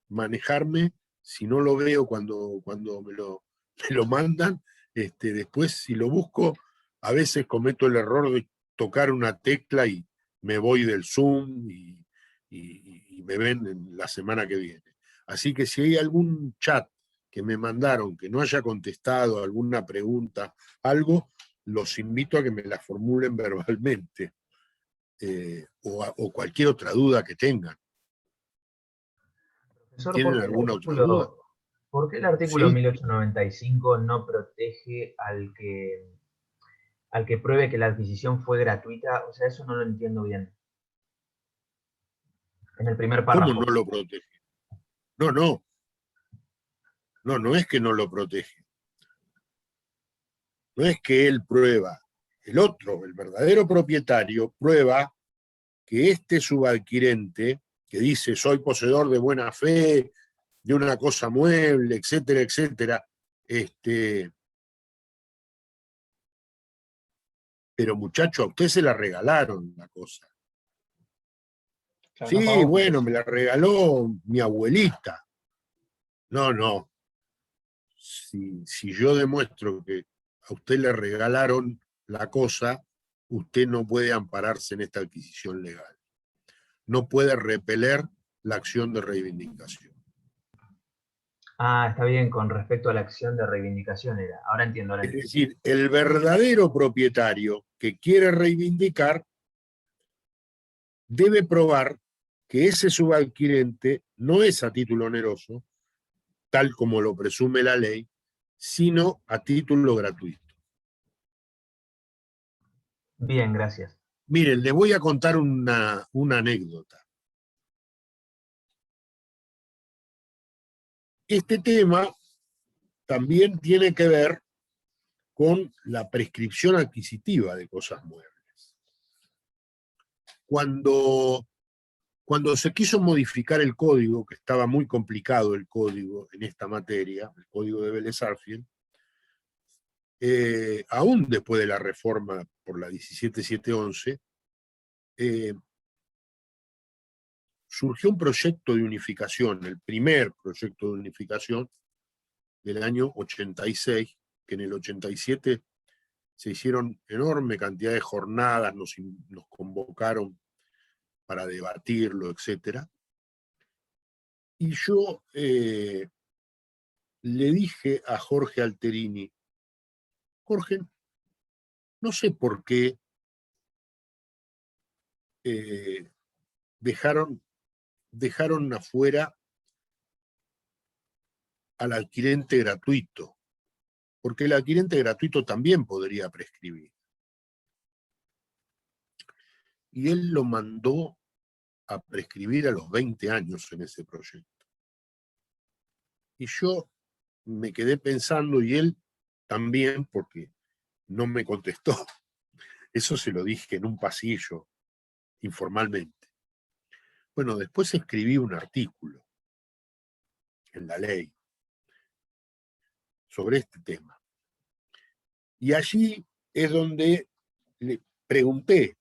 manejarme, si no lo veo cuando me lo mandan, después si lo busco, a veces cometo el error de tocar una tecla y me voy del Zoom y me ven en la semana que viene. Así que si hay algún chat que me mandaron que no haya contestado alguna pregunta, algo, los invito a que me la formulen verbalmente o cualquier otra duda que tengan. Profesor, ¿Tienen alguna otra duda? ¿por qué el artículo ¿Sí? 1895 no protege al que pruebe que la adquisición fue gratuita? O sea, eso no lo entiendo bien. En el primer ¿Cómo párrafo. no lo protege? No es que no lo protege. No es que él prueba. El otro, el verdadero propietario, prueba que este subadquirente, que dice soy poseedor de buena fe, de una cosa mueble, etcétera, etcétera, pero muchacho, a usted se la regalaron la cosa. Claro, no Sí, pagó por bueno, eso. me la regaló mi abuelita. No. Si yo demuestro que a usted le regalaron la cosa, usted no puede ampararse en esta adquisición legal. No puede repeler la acción de reivindicación. Ah, está bien, con respecto a la acción de reivindicación era. Ahora entiendo, ahora Es entiendo. decir, el verdadero propietario que quiere reivindicar debe probar que ese subalquirente no es a título oneroso, tal como lo presume la ley, sino a título gratuito. Bien, gracias. Miren, les voy a contar una anécdota. Este tema también tiene que ver con la prescripción adquisitiva de cosas muebles. Cuando se quiso modificar el código, que estaba muy complicado el código en esta materia, el código de Vélez-Sarsfield, aún después de la reforma por la 17711, surgió un proyecto de unificación, el primer proyecto de unificación del año 86, que en el 87 se hicieron enorme cantidad de jornadas, nos convocaron para debatirlo, etc. Y yo le dije a Jorge Alterini, Jorge, no sé por qué dejaron afuera al adquirente gratuito, porque el adquirente gratuito también podría prescribir. Y él lo mandó a prescribir a los 20 años en ese proyecto. Y yo me quedé pensando, y él también, porque no me contestó. Eso se lo dije en un pasillo, informalmente. Bueno, después escribí un artículo en la ley sobre este tema. Y allí es donde le pregunté,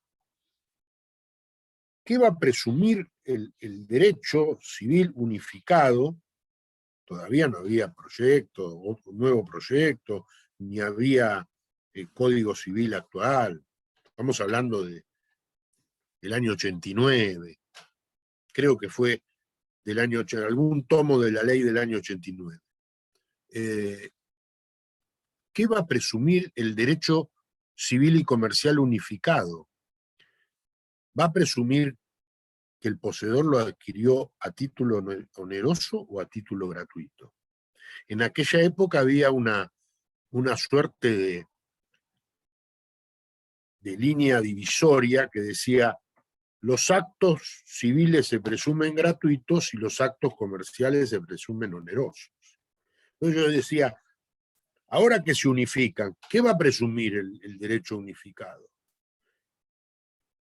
¿qué va a presumir el derecho civil unificado? Todavía no había proyecto, otro nuevo proyecto, ni había código civil actual. Estamos hablando del año 89. Creo que fue del año 80, algún tomo de la ley del año 89. ¿Qué va a presumir el derecho civil y comercial unificado? ¿Va a presumir que el poseedor lo adquirió a título oneroso o a título gratuito? En aquella época había una suerte de línea divisoria que decía: los actos civiles se presumen gratuitos y los actos comerciales se presumen onerosos. Entonces yo decía, ahora que se unifican, ¿qué va a presumir el derecho unificado?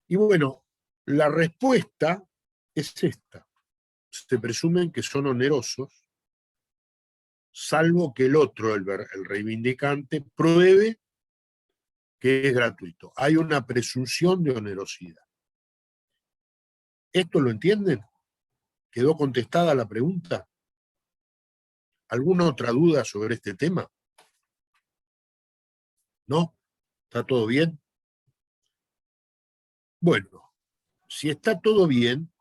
Y bueno, la respuesta es esta. Se presumen que son onerosos, salvo que el otro, el reivindicante, pruebe que es gratuito. Hay una presunción de onerosidad. ¿Esto lo entienden? ¿Quedó contestada la pregunta? ¿Alguna otra duda sobre este tema? ¿No? ¿Está todo bien? Bueno, si está todo bien,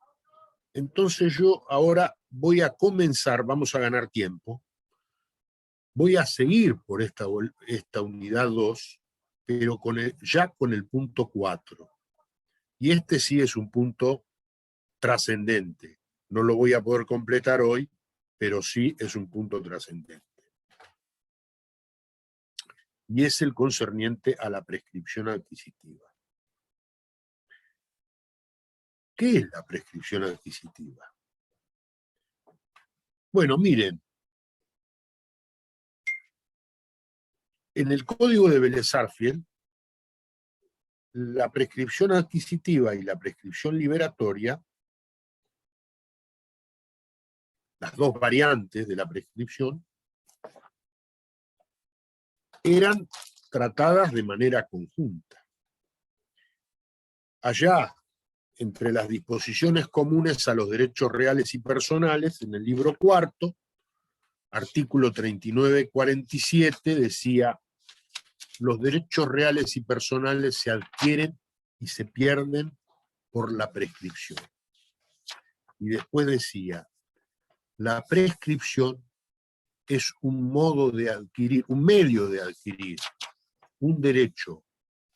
entonces yo ahora voy a comenzar, vamos a ganar tiempo, voy a seguir por esta unidad 2, pero ya con el punto 4. Y este sí es un punto trascendente. No lo voy a poder completar hoy, pero sí es un punto trascendente. Y es el concerniente a la prescripción adquisitiva. ¿Qué es la prescripción adquisitiva? Bueno, miren, en el código de Vélez-Sarsfield, la prescripción adquisitiva y la prescripción liberatoria, las dos variantes de la prescripción, eran tratadas de manera conjunta. Allá, entre las disposiciones comunes a los derechos reales y personales, en el libro cuarto, artículo 3947, decía: los derechos reales y personales se adquieren y se pierden por la prescripción. Y después decía: la prescripción es un modo de adquirir, un medio de adquirir un derecho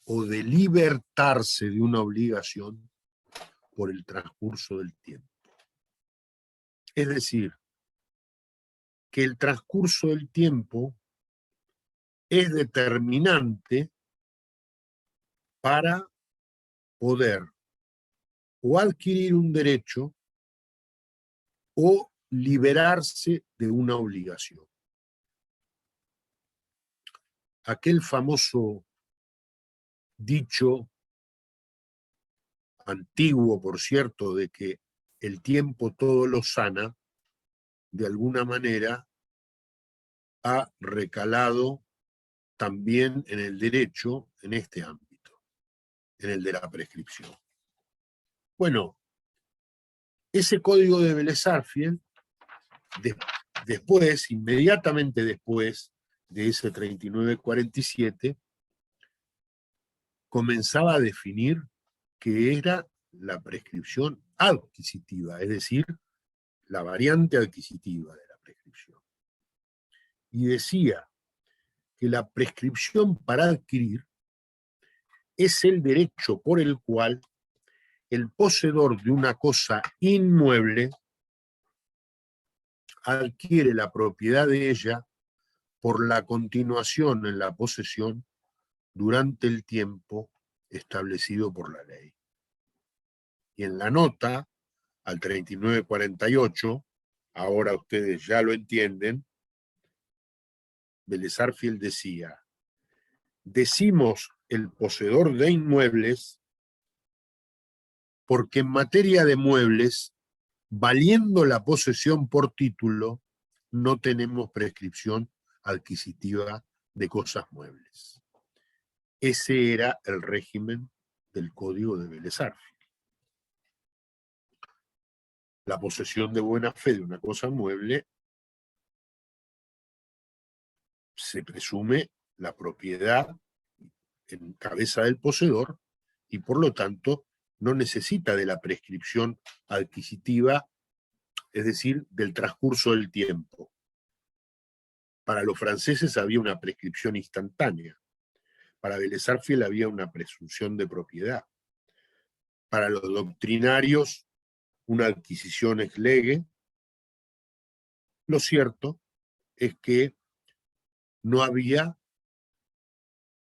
o de libertarse de una obligación por el transcurso del tiempo. Es decir, que el transcurso del tiempo es determinante para poder o adquirir un derecho o liberarse de una obligación. Aquel famoso dicho, antiguo por cierto, de que el tiempo todo lo sana, de alguna manera ha recalado también en el derecho en este ámbito, en el de la prescripción. Bueno, ese código de Vélez-Sarsfield, después, inmediatamente después de ese 3947, comenzaba a definir qué era la prescripción adquisitiva, es decir, la variante adquisitiva de la prescripción. Y decía que la prescripción para adquirir es el derecho por el cual el poseedor de una cosa inmueble adquiere la propiedad de ella por la continuación en la posesión durante el tiempo establecido por la ley. Y en la nota al 3948, ahora ustedes ya lo entienden, Vélez-Sarsfield decía: decimos el poseedor de inmuebles porque en materia de muebles, valiendo la posesión por título, no tenemos prescripción adquisitiva de cosas muebles. Ese era el régimen del Código de Vélez-Sarsfield. La posesión de buena fe de una cosa mueble se presume la propiedad en cabeza del poseedor y por lo tanto no necesita de la prescripción adquisitiva, es decir, del transcurso del tiempo. Para los franceses había una prescripción instantánea. Para Vélez-Sarsfield había una presunción de propiedad. Para los doctrinarios, una adquisición ex lege. Lo cierto es que no había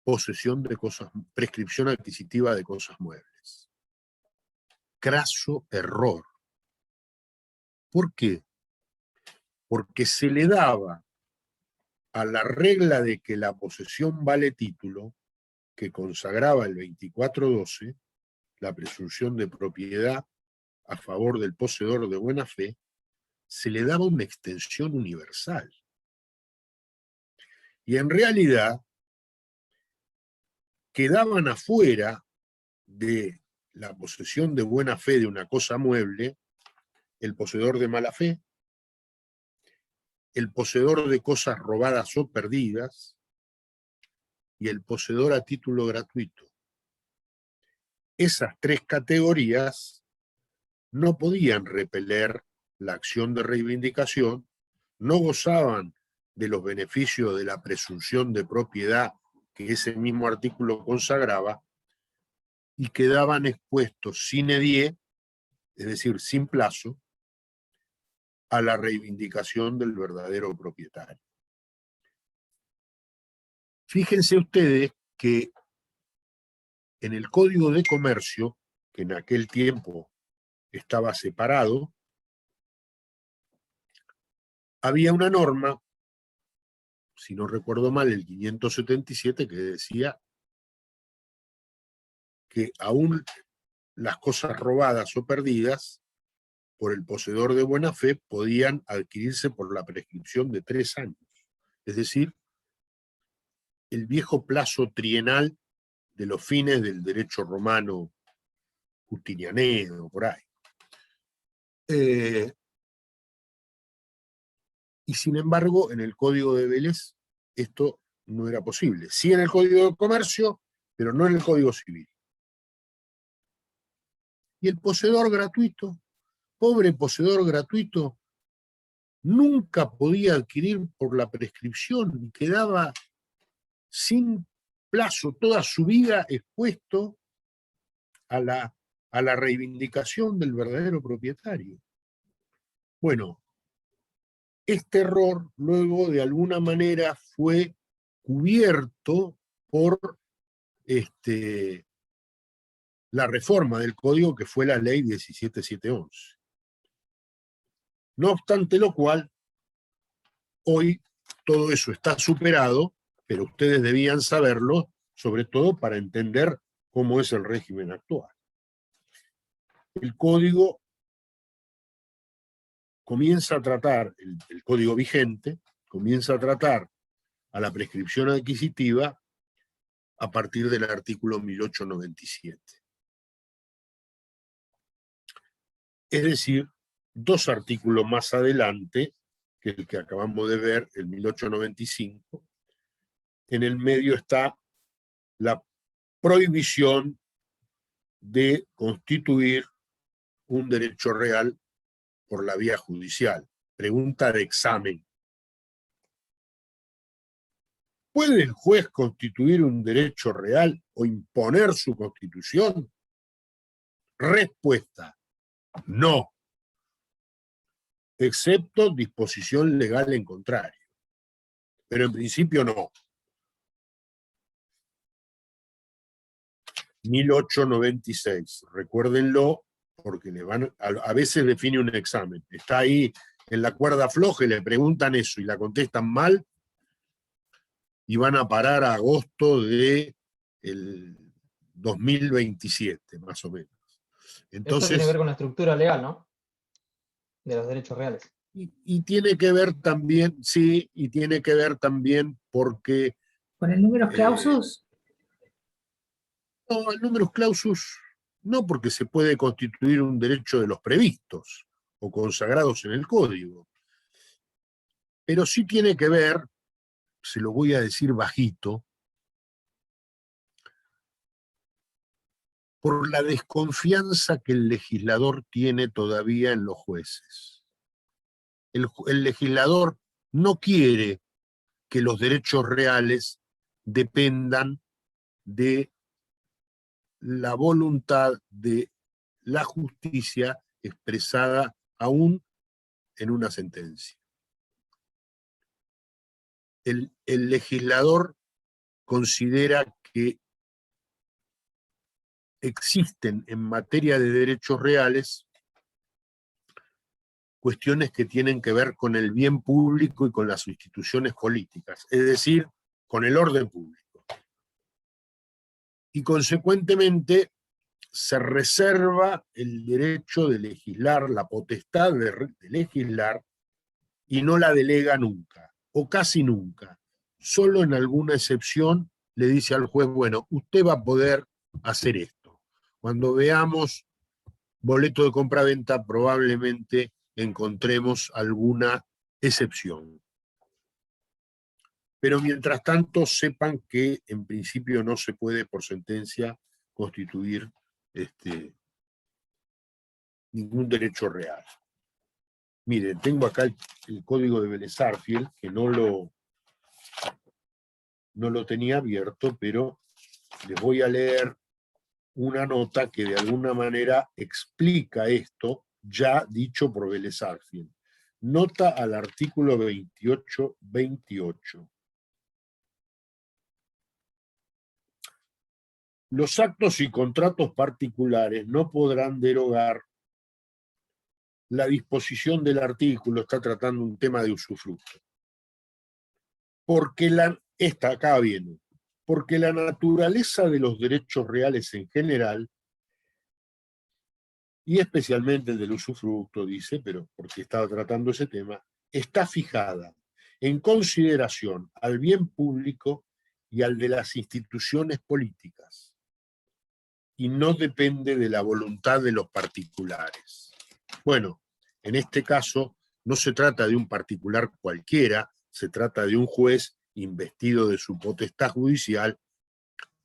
posesión de cosas, prescripción adquisitiva de cosas muebles. Craso error. ¿Por qué? Porque se le daba a la regla de que la posesión vale título, que consagraba el 2412, la presunción de propiedad a favor del poseedor de buena fe, se le daba una extensión universal. Y en realidad quedaban afuera de la posesión de buena fe de una cosa mueble el poseedor de mala fe, el poseedor de cosas robadas o perdidas y el poseedor a título gratuito. Esas tres categorías no podían repeler la acción de reivindicación, no gozaban de los beneficios de la presunción de propiedad que ese mismo artículo consagraba y quedaban expuestos sine die, es decir, sin plazo, a la reivindicación del verdadero propietario. Fíjense ustedes que en el Código de Comercio, que en aquel tiempo estaba separado, había una norma, si no recuerdo mal, el 577, que decía que aún las cosas robadas o perdidas por el poseedor de buena fe podían adquirirse por la prescripción de 3 años. Es decir, el viejo plazo trienal de los fines del derecho romano justinianeo, por ahí. Y sin embargo, en el Código de Vélez esto no era posible. Sí en el Código de Comercio, pero no en el Código Civil. Y el poseedor gratuito, pobre poseedor gratuito, nunca podía adquirir por la prescripción y quedaba sin plazo toda su vida expuesto a la reivindicación del verdadero propietario. Bueno, este error luego de alguna manera fue cubierto por la reforma del código que fue la ley 17711. No obstante lo cual, hoy todo eso está superado, pero ustedes debían saberlo, sobre todo para entender cómo es el régimen actual. El código comienza a tratar, el código vigente, comienza a tratar a la prescripción adquisitiva a partir del artículo 1897. Es decir, 2 artículos más adelante, que el que acabamos de ver, el 1895, en el medio está la prohibición de constituir un derecho real por la vía judicial. Pregunta de examen. ¿Puede el juez constituir un derecho real o imponer su constitución? Respuesta: no, excepto disposición legal en contrario. Pero en principio no. 1896, recuérdenlo, porque a veces define un examen. Está ahí en la cuerda floja y le preguntan eso y la contestan mal y van a parar a agosto del 2027, más o menos. Entonces, esto tiene que ver con la estructura legal, ¿no? De los derechos reales. Y tiene que ver también, sí, y tiene que ver también porque... ¿Con el numerus clausus? No, el numerus clausus no, porque se puede constituir un derecho de los previstos o consagrados en el código. Pero sí tiene que ver, se lo voy a decir bajito, por la desconfianza que el legislador tiene todavía en los jueces. El legislador no quiere que los derechos reales dependan de la voluntad de la justicia expresada aún en una sentencia. El legislador considera que existen en materia de derechos reales cuestiones que tienen que ver con el bien público y con las instituciones políticas, es decir, con el orden público. Y consecuentemente se reserva el derecho de legislar, la potestad de legislar, y no la delega nunca, o casi nunca. Solo en alguna excepción le dice al juez, bueno, usted va a poder hacer esto. Cuando veamos boleto de compra-venta, probablemente encontremos alguna excepción. Pero mientras tanto, sepan que en principio no se puede por sentencia constituir ningún derecho real. Miren, tengo acá el código de Vélez Sarsfield, que no lo tenía abierto, pero les voy a leer una nota que de alguna manera explica esto, ya dicho por Vélez Sarsfield. Nota al artículo 28. Los actos y contratos particulares no podrán derogar la disposición del artículo, está tratando un tema de usufructo. Porque acá viene, porque la naturaleza de los derechos reales en general, y especialmente el del usufructo, dice, pero porque estaba tratando ese tema, está fijada en consideración al bien público y al de las instituciones políticas, y no depende de la voluntad de los particulares. Bueno, en este caso no se trata de un particular cualquiera, se trata de un juez investido de su potestad judicial,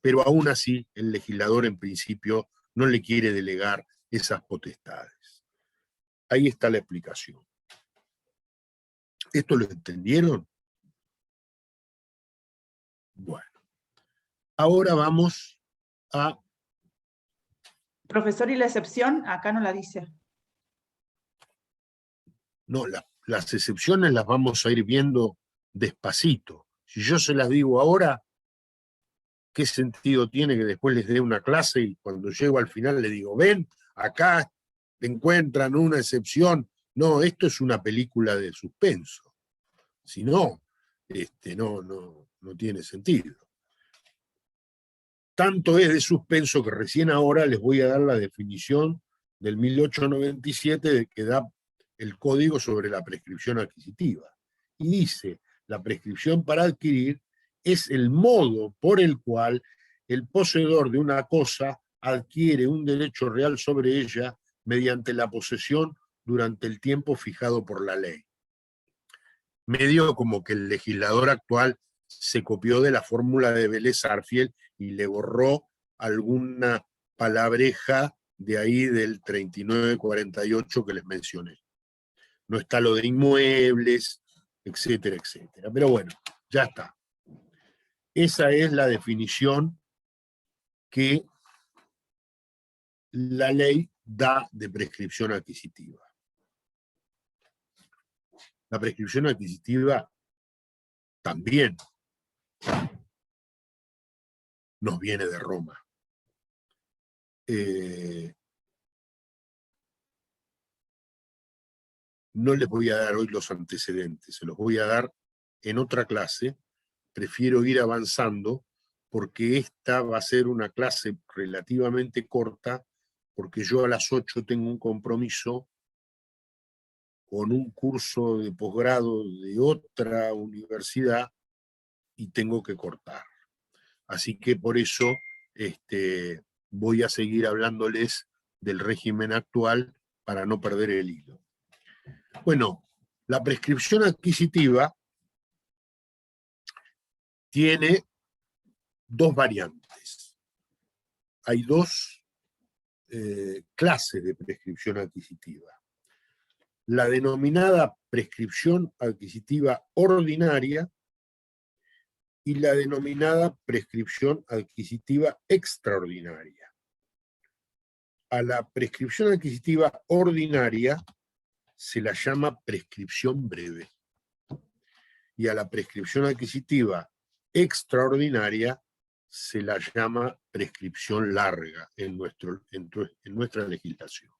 pero aún así el legislador en principio no le quiere delegar esas potestades. Ahí está la explicación. ¿Esto lo entendieron? Bueno, ahora vamos a... Profesor, ¿y la excepción? Acá no la dice. No, las excepciones las vamos a ir viendo despacito. Si yo se las digo ahora, ¿qué sentido tiene que después les dé una clase y cuando llego al final le digo, ven, acá encuentran una excepción? No, esto es una película de suspenso. Si no, no tiene sentido. Tanto es de suspenso que recién ahora les voy a dar la definición del 1897 que da el Código sobre la prescripción adquisitiva. Y dice, la prescripción para adquirir es el modo por el cual el poseedor de una cosa adquiere un derecho real sobre ella mediante la posesión durante el tiempo fijado por la ley. Medio como que el legislador actual se copió de la fórmula de Vélez-Sarsfield y le borró alguna palabreja de ahí del 3948 que les mencioné. No está lo de inmuebles, etcétera, etcétera. Pero bueno, ya está. Esa es la definición que la ley da de prescripción adquisitiva. La prescripción adquisitiva también nos viene de Roma. No les voy a dar hoy los antecedentes, se los voy a dar en otra clase. Prefiero ir avanzando porque esta va a ser una clase relativamente corta, porque yo a las 8 tengo un compromiso con un curso de posgrado de otra universidad y tengo que cortar. Así que por eso voy a seguir hablándoles del régimen actual para no perder el hilo. Bueno, la prescripción adquisitiva tiene dos variantes. Hay dos clases de prescripción adquisitiva. La denominada prescripción adquisitiva ordinaria y la denominada prescripción adquisitiva extraordinaria. A la prescripción adquisitiva ordinaria se la llama prescripción breve y a la prescripción adquisitiva extraordinaria se la llama prescripción larga en nuestra legislación.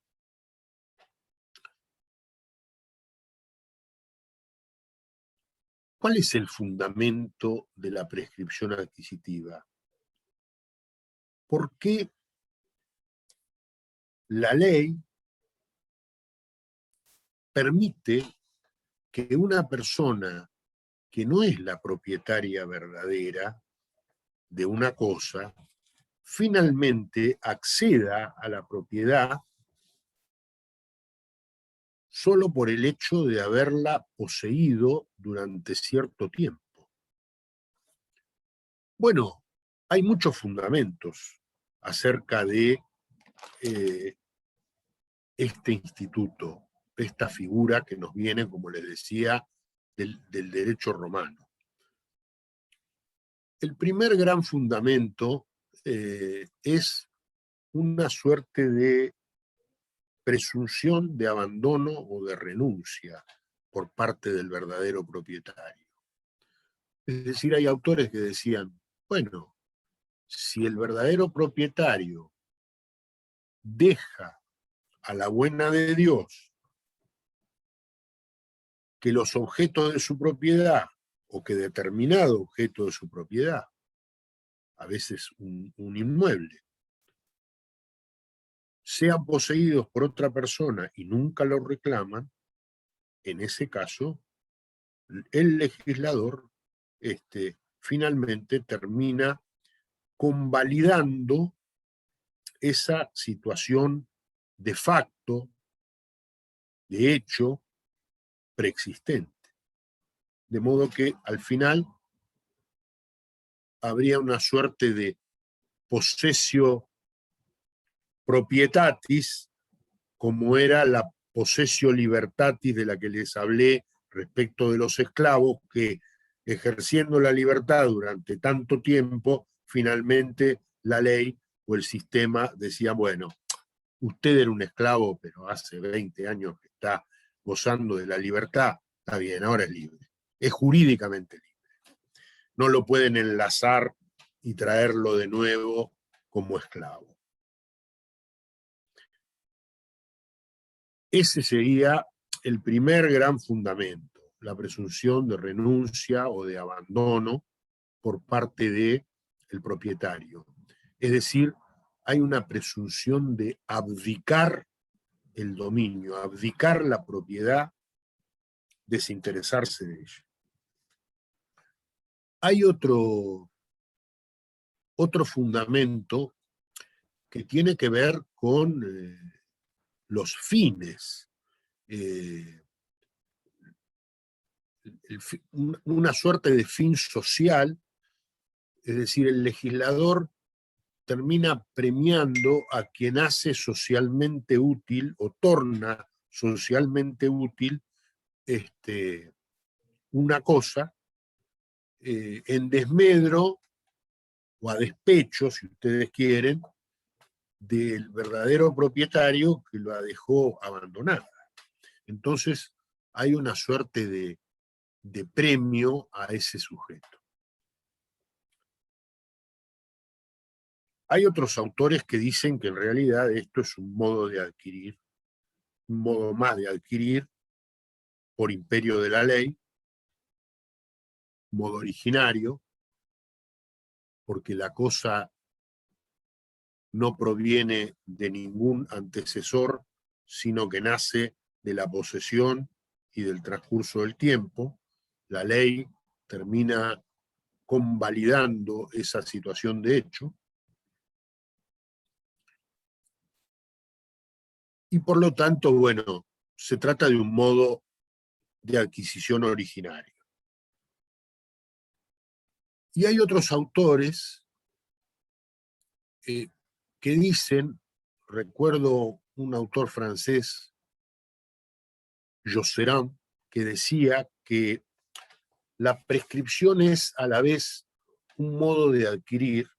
¿Cuál es el fundamento de la prescripción adquisitiva? ¿Por qué la ley permite que una persona que no es la propietaria verdadera de una cosa, finalmente acceda a la propiedad solo por el hecho de haberla poseído durante cierto tiempo? Bueno, hay muchos fundamentos acerca de este instituto, esta figura que nos viene, como les decía, del derecho romano. El primer gran fundamento es una suerte de presunción de abandono o de renuncia por parte del verdadero propietario. Es decir, hay autores que decían, bueno, si el verdadero propietario deja a la buena de Dios que los objetos de su propiedad, o que determinado objeto de su propiedad, a veces un inmueble, sean poseídos por otra persona y nunca lo reclaman, en ese caso, el legislador finalmente termina convalidando esa situación de facto, de hecho, preexistente. De modo que al final habría una suerte de possessio proprietatis, como era la possessio libertatis de la que les hablé respecto de los esclavos que, ejerciendo la libertad durante tanto tiempo, finalmente la ley o el sistema decía, bueno, usted era un esclavo, pero hace 20 años que está gozando de la libertad, está bien, ahora es libre, es jurídicamente libre. No lo pueden enlazar y traerlo de nuevo como esclavo. Ese sería el primer gran fundamento, la presunción de renuncia o de abandono por parte del propietario. Es decir, hay una presunción de abdicar el dominio, abdicar la propiedad, desinteresarse de ella. Hay otro fundamento que tiene que ver con los fines. Una suerte de fin social, es decir, el legislador termina premiando a quien hace socialmente útil o torna socialmente útil una cosa en desmedro o a despecho, si ustedes quieren, del verdadero propietario que la dejó abandonada. Entonces hay una suerte de premio a ese sujeto. Hay otros autores que dicen que en realidad esto es un modo de adquirir, un modo más de adquirir por imperio de la ley, modo originario, porque la cosa no proviene de ningún antecesor, sino que nace de la posesión y del transcurso del tiempo. La ley termina convalidando esa situación de hecho, y por lo tanto, bueno, se trata de un modo de adquisición originario. Y hay otros autores que dicen, recuerdo un autor francés, Josserand, que decía que la prescripción es a la vez un modo de adquirir,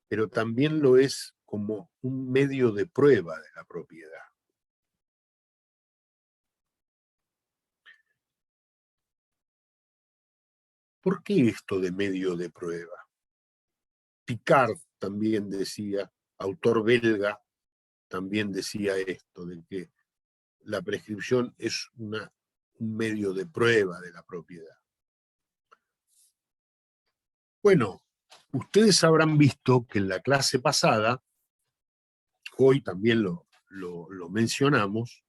pero también lo es como un medio de prueba de la propiedad. ¿Por qué esto de medio de prueba? Picard también decía, autor belga, también decía esto, de que la prescripción es un medio de prueba de la propiedad. Bueno, ustedes habrán visto que en la clase pasada, hoy también lo mencionamos,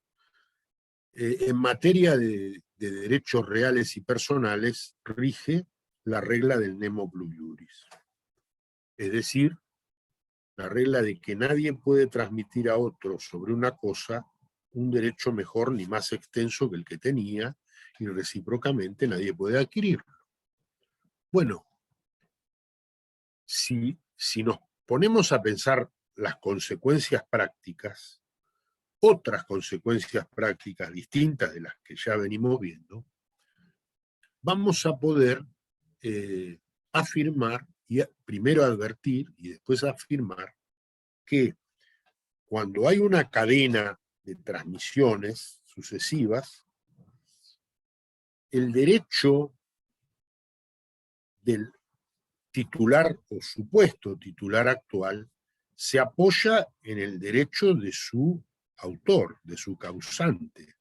en materia de derechos reales y personales rige la regla del nemo plus iuris. Es decir, la regla de que nadie puede transmitir a otro sobre una cosa un derecho mejor ni más extenso que el que tenía, y recíprocamente nadie puede adquirirlo. Bueno, si nos ponemos a pensar las consecuencias prácticas, otras consecuencias prácticas distintas de las que ya venimos viendo, vamos a poder afirmar, y primero advertir y después afirmar, que cuando hay una cadena de transmisiones sucesivas, el derecho del titular o supuesto titular actual se apoya en el derecho de su autor, de su causante.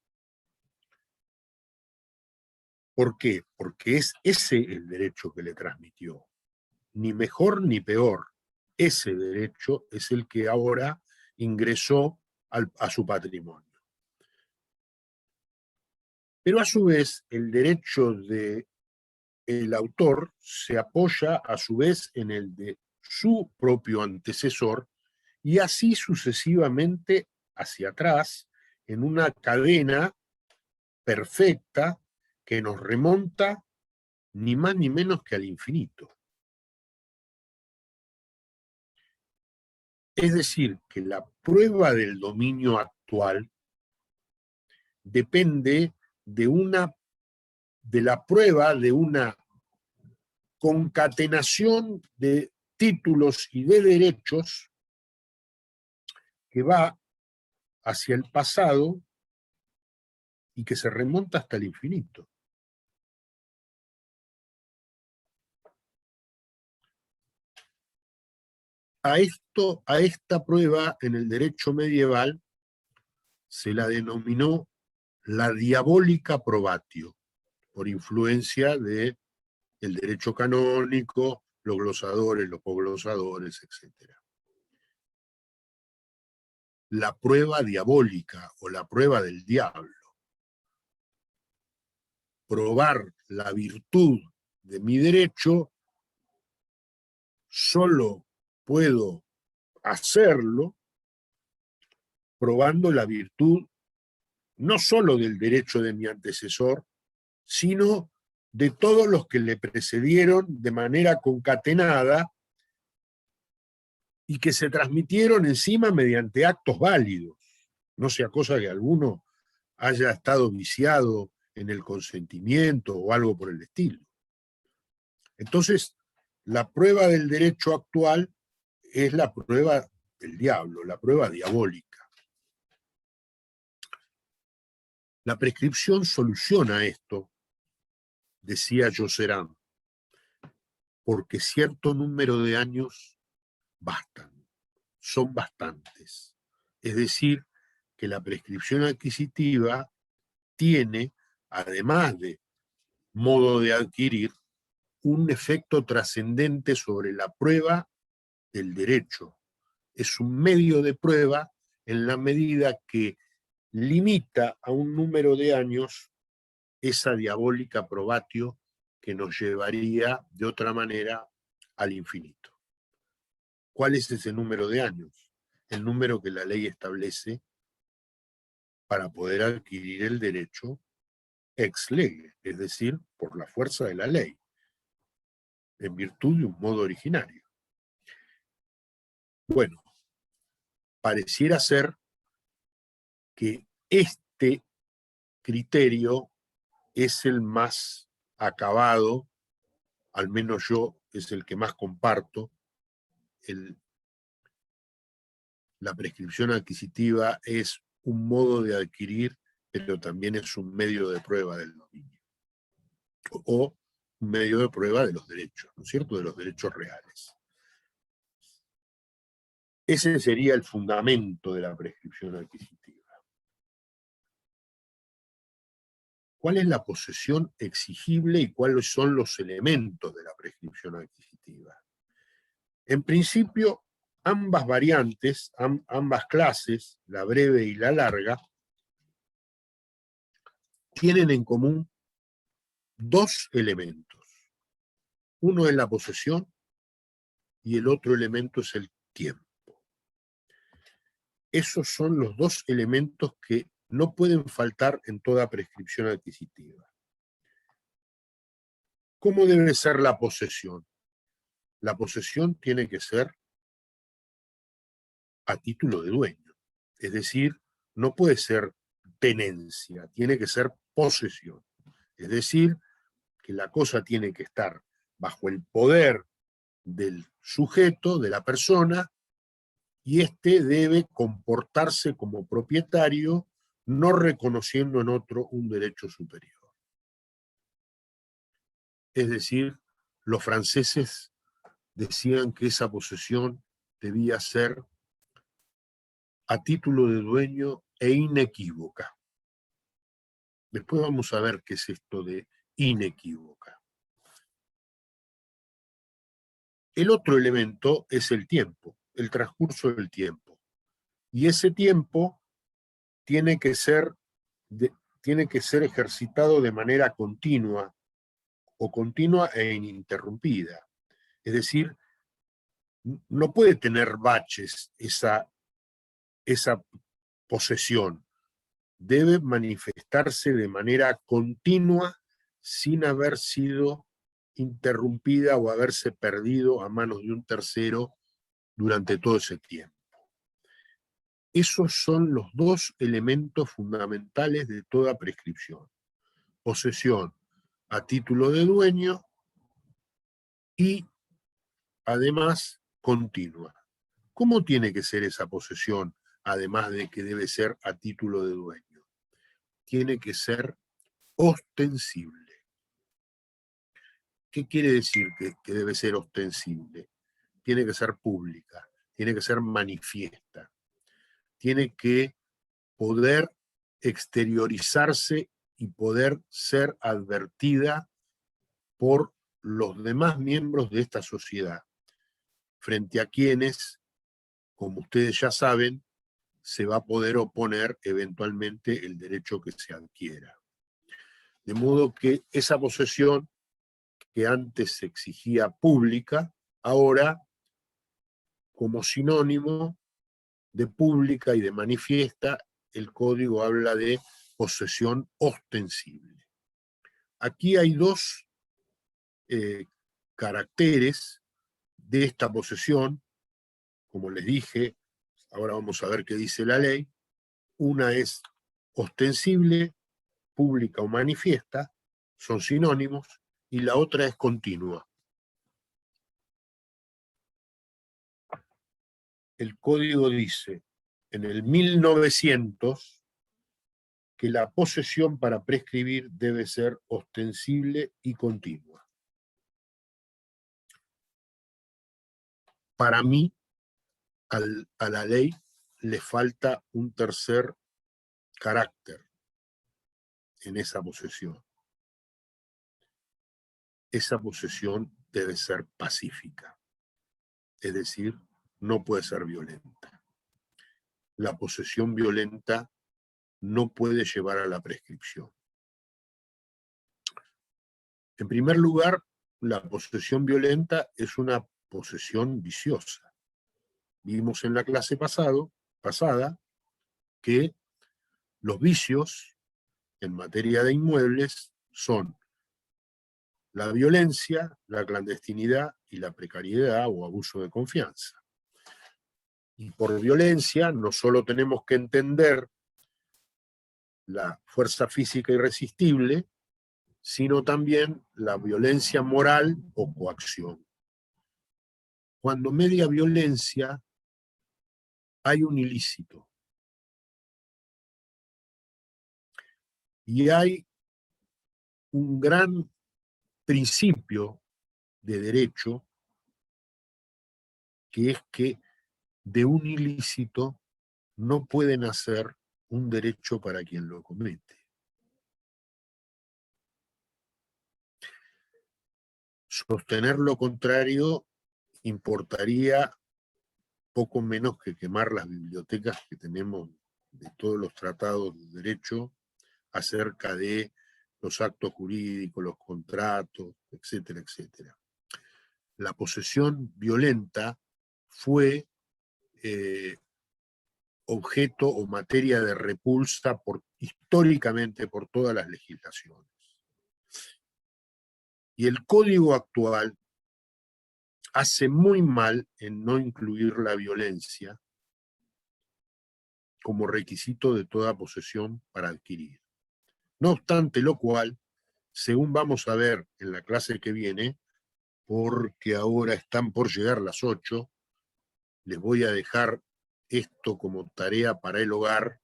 ¿Por qué? Porque es ese el derecho que le transmitió. Ni mejor ni peor. Ese derecho es el que ahora ingresó a su patrimonio. Pero a su vez, el derecho del autor se apoya a su vez en el de su propio antecesor, y así sucesivamente hacia atrás, en una cadena perfecta que nos remonta ni más ni menos que al infinito. Es decir, que la prueba del dominio actual depende de una de la prueba de una concatenación de títulos y de derechos que va hacia el pasado y que se remonta hasta el infinito. A esta prueba en el derecho medieval se la denominó la diabólica probatio, por influencia del derecho canónico, los glosadores, los posglosadores, etc. La prueba diabólica o la prueba del diablo. Probar la virtud de mi derecho, solo puedo hacerlo probando la virtud no solo del derecho de mi antecesor, sino de todos los que le precedieron de manera concatenada y que se transmitieron encima mediante actos válidos. No sea cosa que alguno haya estado viciado en el consentimiento o algo por el estilo. Entonces, la prueba del derecho actual es la prueba del diablo, la prueba diabólica. La prescripción soluciona esto, decía Josserand, porque cierto número de años bastan, son bastantes. Es decir, que la prescripción adquisitiva tiene, además de modo de adquirir, un efecto trascendente sobre la prueba del derecho. Es un medio de prueba en la medida que limita a un número de años esa diabólica probatio que nos llevaría de otra manera al infinito. ¿Cuál es ese número de años? El número que la ley establece para poder adquirir el derecho ex lege, es decir, por la fuerza de la ley, en virtud de un modo originario. Bueno, pareciera ser que este criterio es el más acabado, al menos yo es el que más comparto. La prescripción adquisitiva es un modo de adquirir, pero también es un medio de prueba del dominio. O un medio de prueba de los derechos, ¿no es cierto?, de los derechos reales. Ese sería el fundamento de la prescripción adquisitiva. ¿Cuál es la posesión exigible y cuáles son los elementos de la prescripción adquisitiva? En principio, ambas variantes, ambas clases, la breve y la larga, tienen en común dos elementos. Uno es la posesión y el otro elemento es el tiempo. Esos son los dos elementos que no pueden faltar en toda prescripción adquisitiva. ¿Cómo debe ser la posesión? La posesión tiene que ser a título de dueño. Es decir, no puede ser tenencia, tiene que ser posesión. Es decir, que la cosa tiene que estar bajo el poder del sujeto, de la persona, y éste debe comportarse como propietario, no reconociendo en otro un derecho superior. Es decir, los franceses decían que esa posesión debía ser a título de dueño e inequívoca. Después vamos a ver qué es esto de inequívoca. El otro elemento es el tiempo, el transcurso del tiempo. Y ese tiempo tiene que ser ejercitado de manera continua o continua e ininterrumpida. Es decir, no puede tener baches esa posesión. Debe manifestarse de manera continua sin haber sido interrumpida o haberse perdido a manos de un tercero durante todo ese tiempo. Esos son los dos elementos fundamentales de toda prescripción. Posesión a título de dueño y además continua. ¿Cómo tiene que ser esa posesión, además de que debe ser a título de dueño? Tiene que ser ostensible. ¿Qué quiere decir que debe ser ostensible? Tiene que ser pública, tiene que ser manifiesta, tiene que poder exteriorizarse y poder ser advertida por los demás miembros de esta sociedad, frente a quienes, como ustedes ya saben, se va a poder oponer eventualmente el derecho que se adquiera. De modo que esa posesión que antes se exigía pública, ahora, como sinónimo de pública y de manifiesta, el código habla de posesión ostensible. Aquí hay dos caracteres de esta posesión, como les dije, ahora vamos a ver qué dice la ley. Una es ostensible, pública o manifiesta, son sinónimos, y la otra es continua. El código dice en el 1900 que la posesión para prescribir debe ser ostensible y continua. Para mí, a la ley le falta un tercer carácter en esa posesión. Esa posesión debe ser pacífica, es decir, no puede ser violenta. La posesión violenta no puede llevar a la prescripción. En primer lugar, la posesión violenta es una posesión viciosa. Vimos en la clase pasada que los vicios en materia de inmuebles son la violencia, la clandestinidad y la precariedad o abuso de confianza. Y por violencia no solo tenemos que entender la fuerza física irresistible, sino también la violencia moral o coacción. Cuando media violencia hay un ilícito. Y hay un gran principio de derecho, que es que de un ilícito no puede nacer un derecho para quien lo comete. Sostener lo contrario importaría poco menos que quemar las bibliotecas que tenemos de todos los tratados de derecho acerca de los actos jurídicos, los contratos, etcétera, etcétera. La posesión violenta fue objeto o materia de repulsa históricamente por todas las legislaciones. Y el código actual hace muy mal en no incluir la violencia como requisito de toda posesión para adquirir. No obstante lo cual, según vamos a ver en la clase que viene, porque ahora están por llegar las 8, les voy a dejar esto como tarea para el hogar,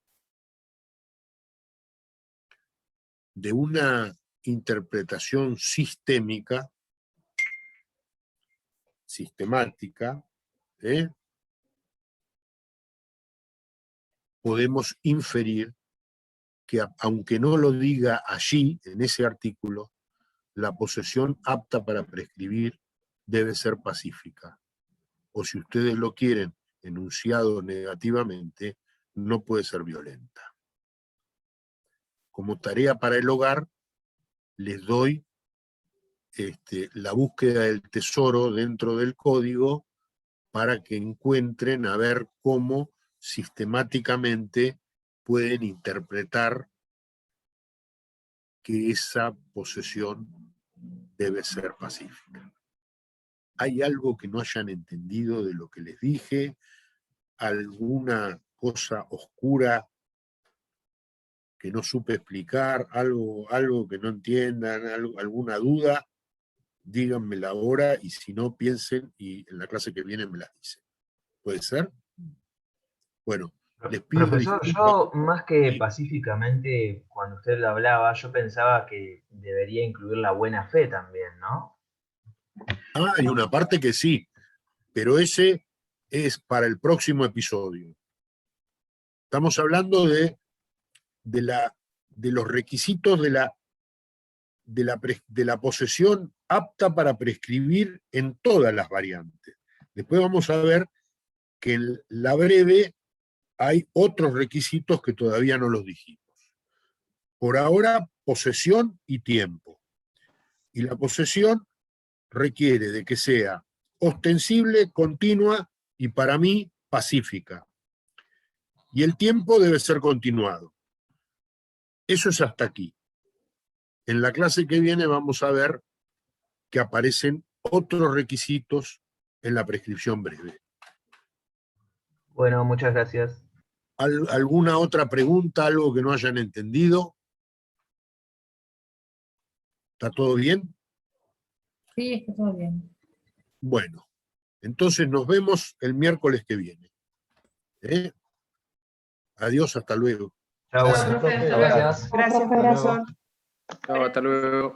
de una interpretación sistemática, podemos inferir que, aunque no lo diga allí, en ese artículo, la posesión apta para prescribir debe ser pacífica. O si ustedes lo quieren enunciado negativamente, no puede ser violenta. Como tarea para el hogar, les doy la búsqueda del tesoro dentro del código para que encuentren a ver cómo sistemáticamente pueden interpretar que esa posesión debe ser pacífica. ¿Hay algo que no hayan entendido de lo que les dije? ¿Alguna cosa oscura que no supe explicar, algo que no entiendan, alguna duda, díganmela ahora, y si no, piensen y en la clase que viene me las dicen. ¿Puede ser? Bueno, les pido Profesor, disculpas. yo más que Sí. pacíficamente, cuando usted lo hablaba, yo pensaba que debería incluir la buena fe también, ¿no? Ah, hay una parte que sí, pero ese es para el próximo episodio. Estamos hablando de los requisitos de la posesión apta para prescribir en todas las variantes. Después vamos a ver que en la breve hay otros requisitos que todavía no los dijimos. Por ahora, posesión y tiempo. Y la posesión requiere de que sea ostensible, continua y para mí pacífica. Y el tiempo debe ser continuado. Eso es hasta aquí. En la clase que viene vamos a ver que aparecen otros requisitos en la prescripción breve. Bueno, muchas gracias. ¿Alguna otra pregunta, algo que no hayan entendido? ¿Está todo bien? Sí, está todo bien. Bueno, entonces nos vemos el miércoles que viene. Adiós, hasta luego. Chao, Gracias, buenas profe, noches. gracias. Gracias, Hasta luego. profesor. Chao, hasta luego.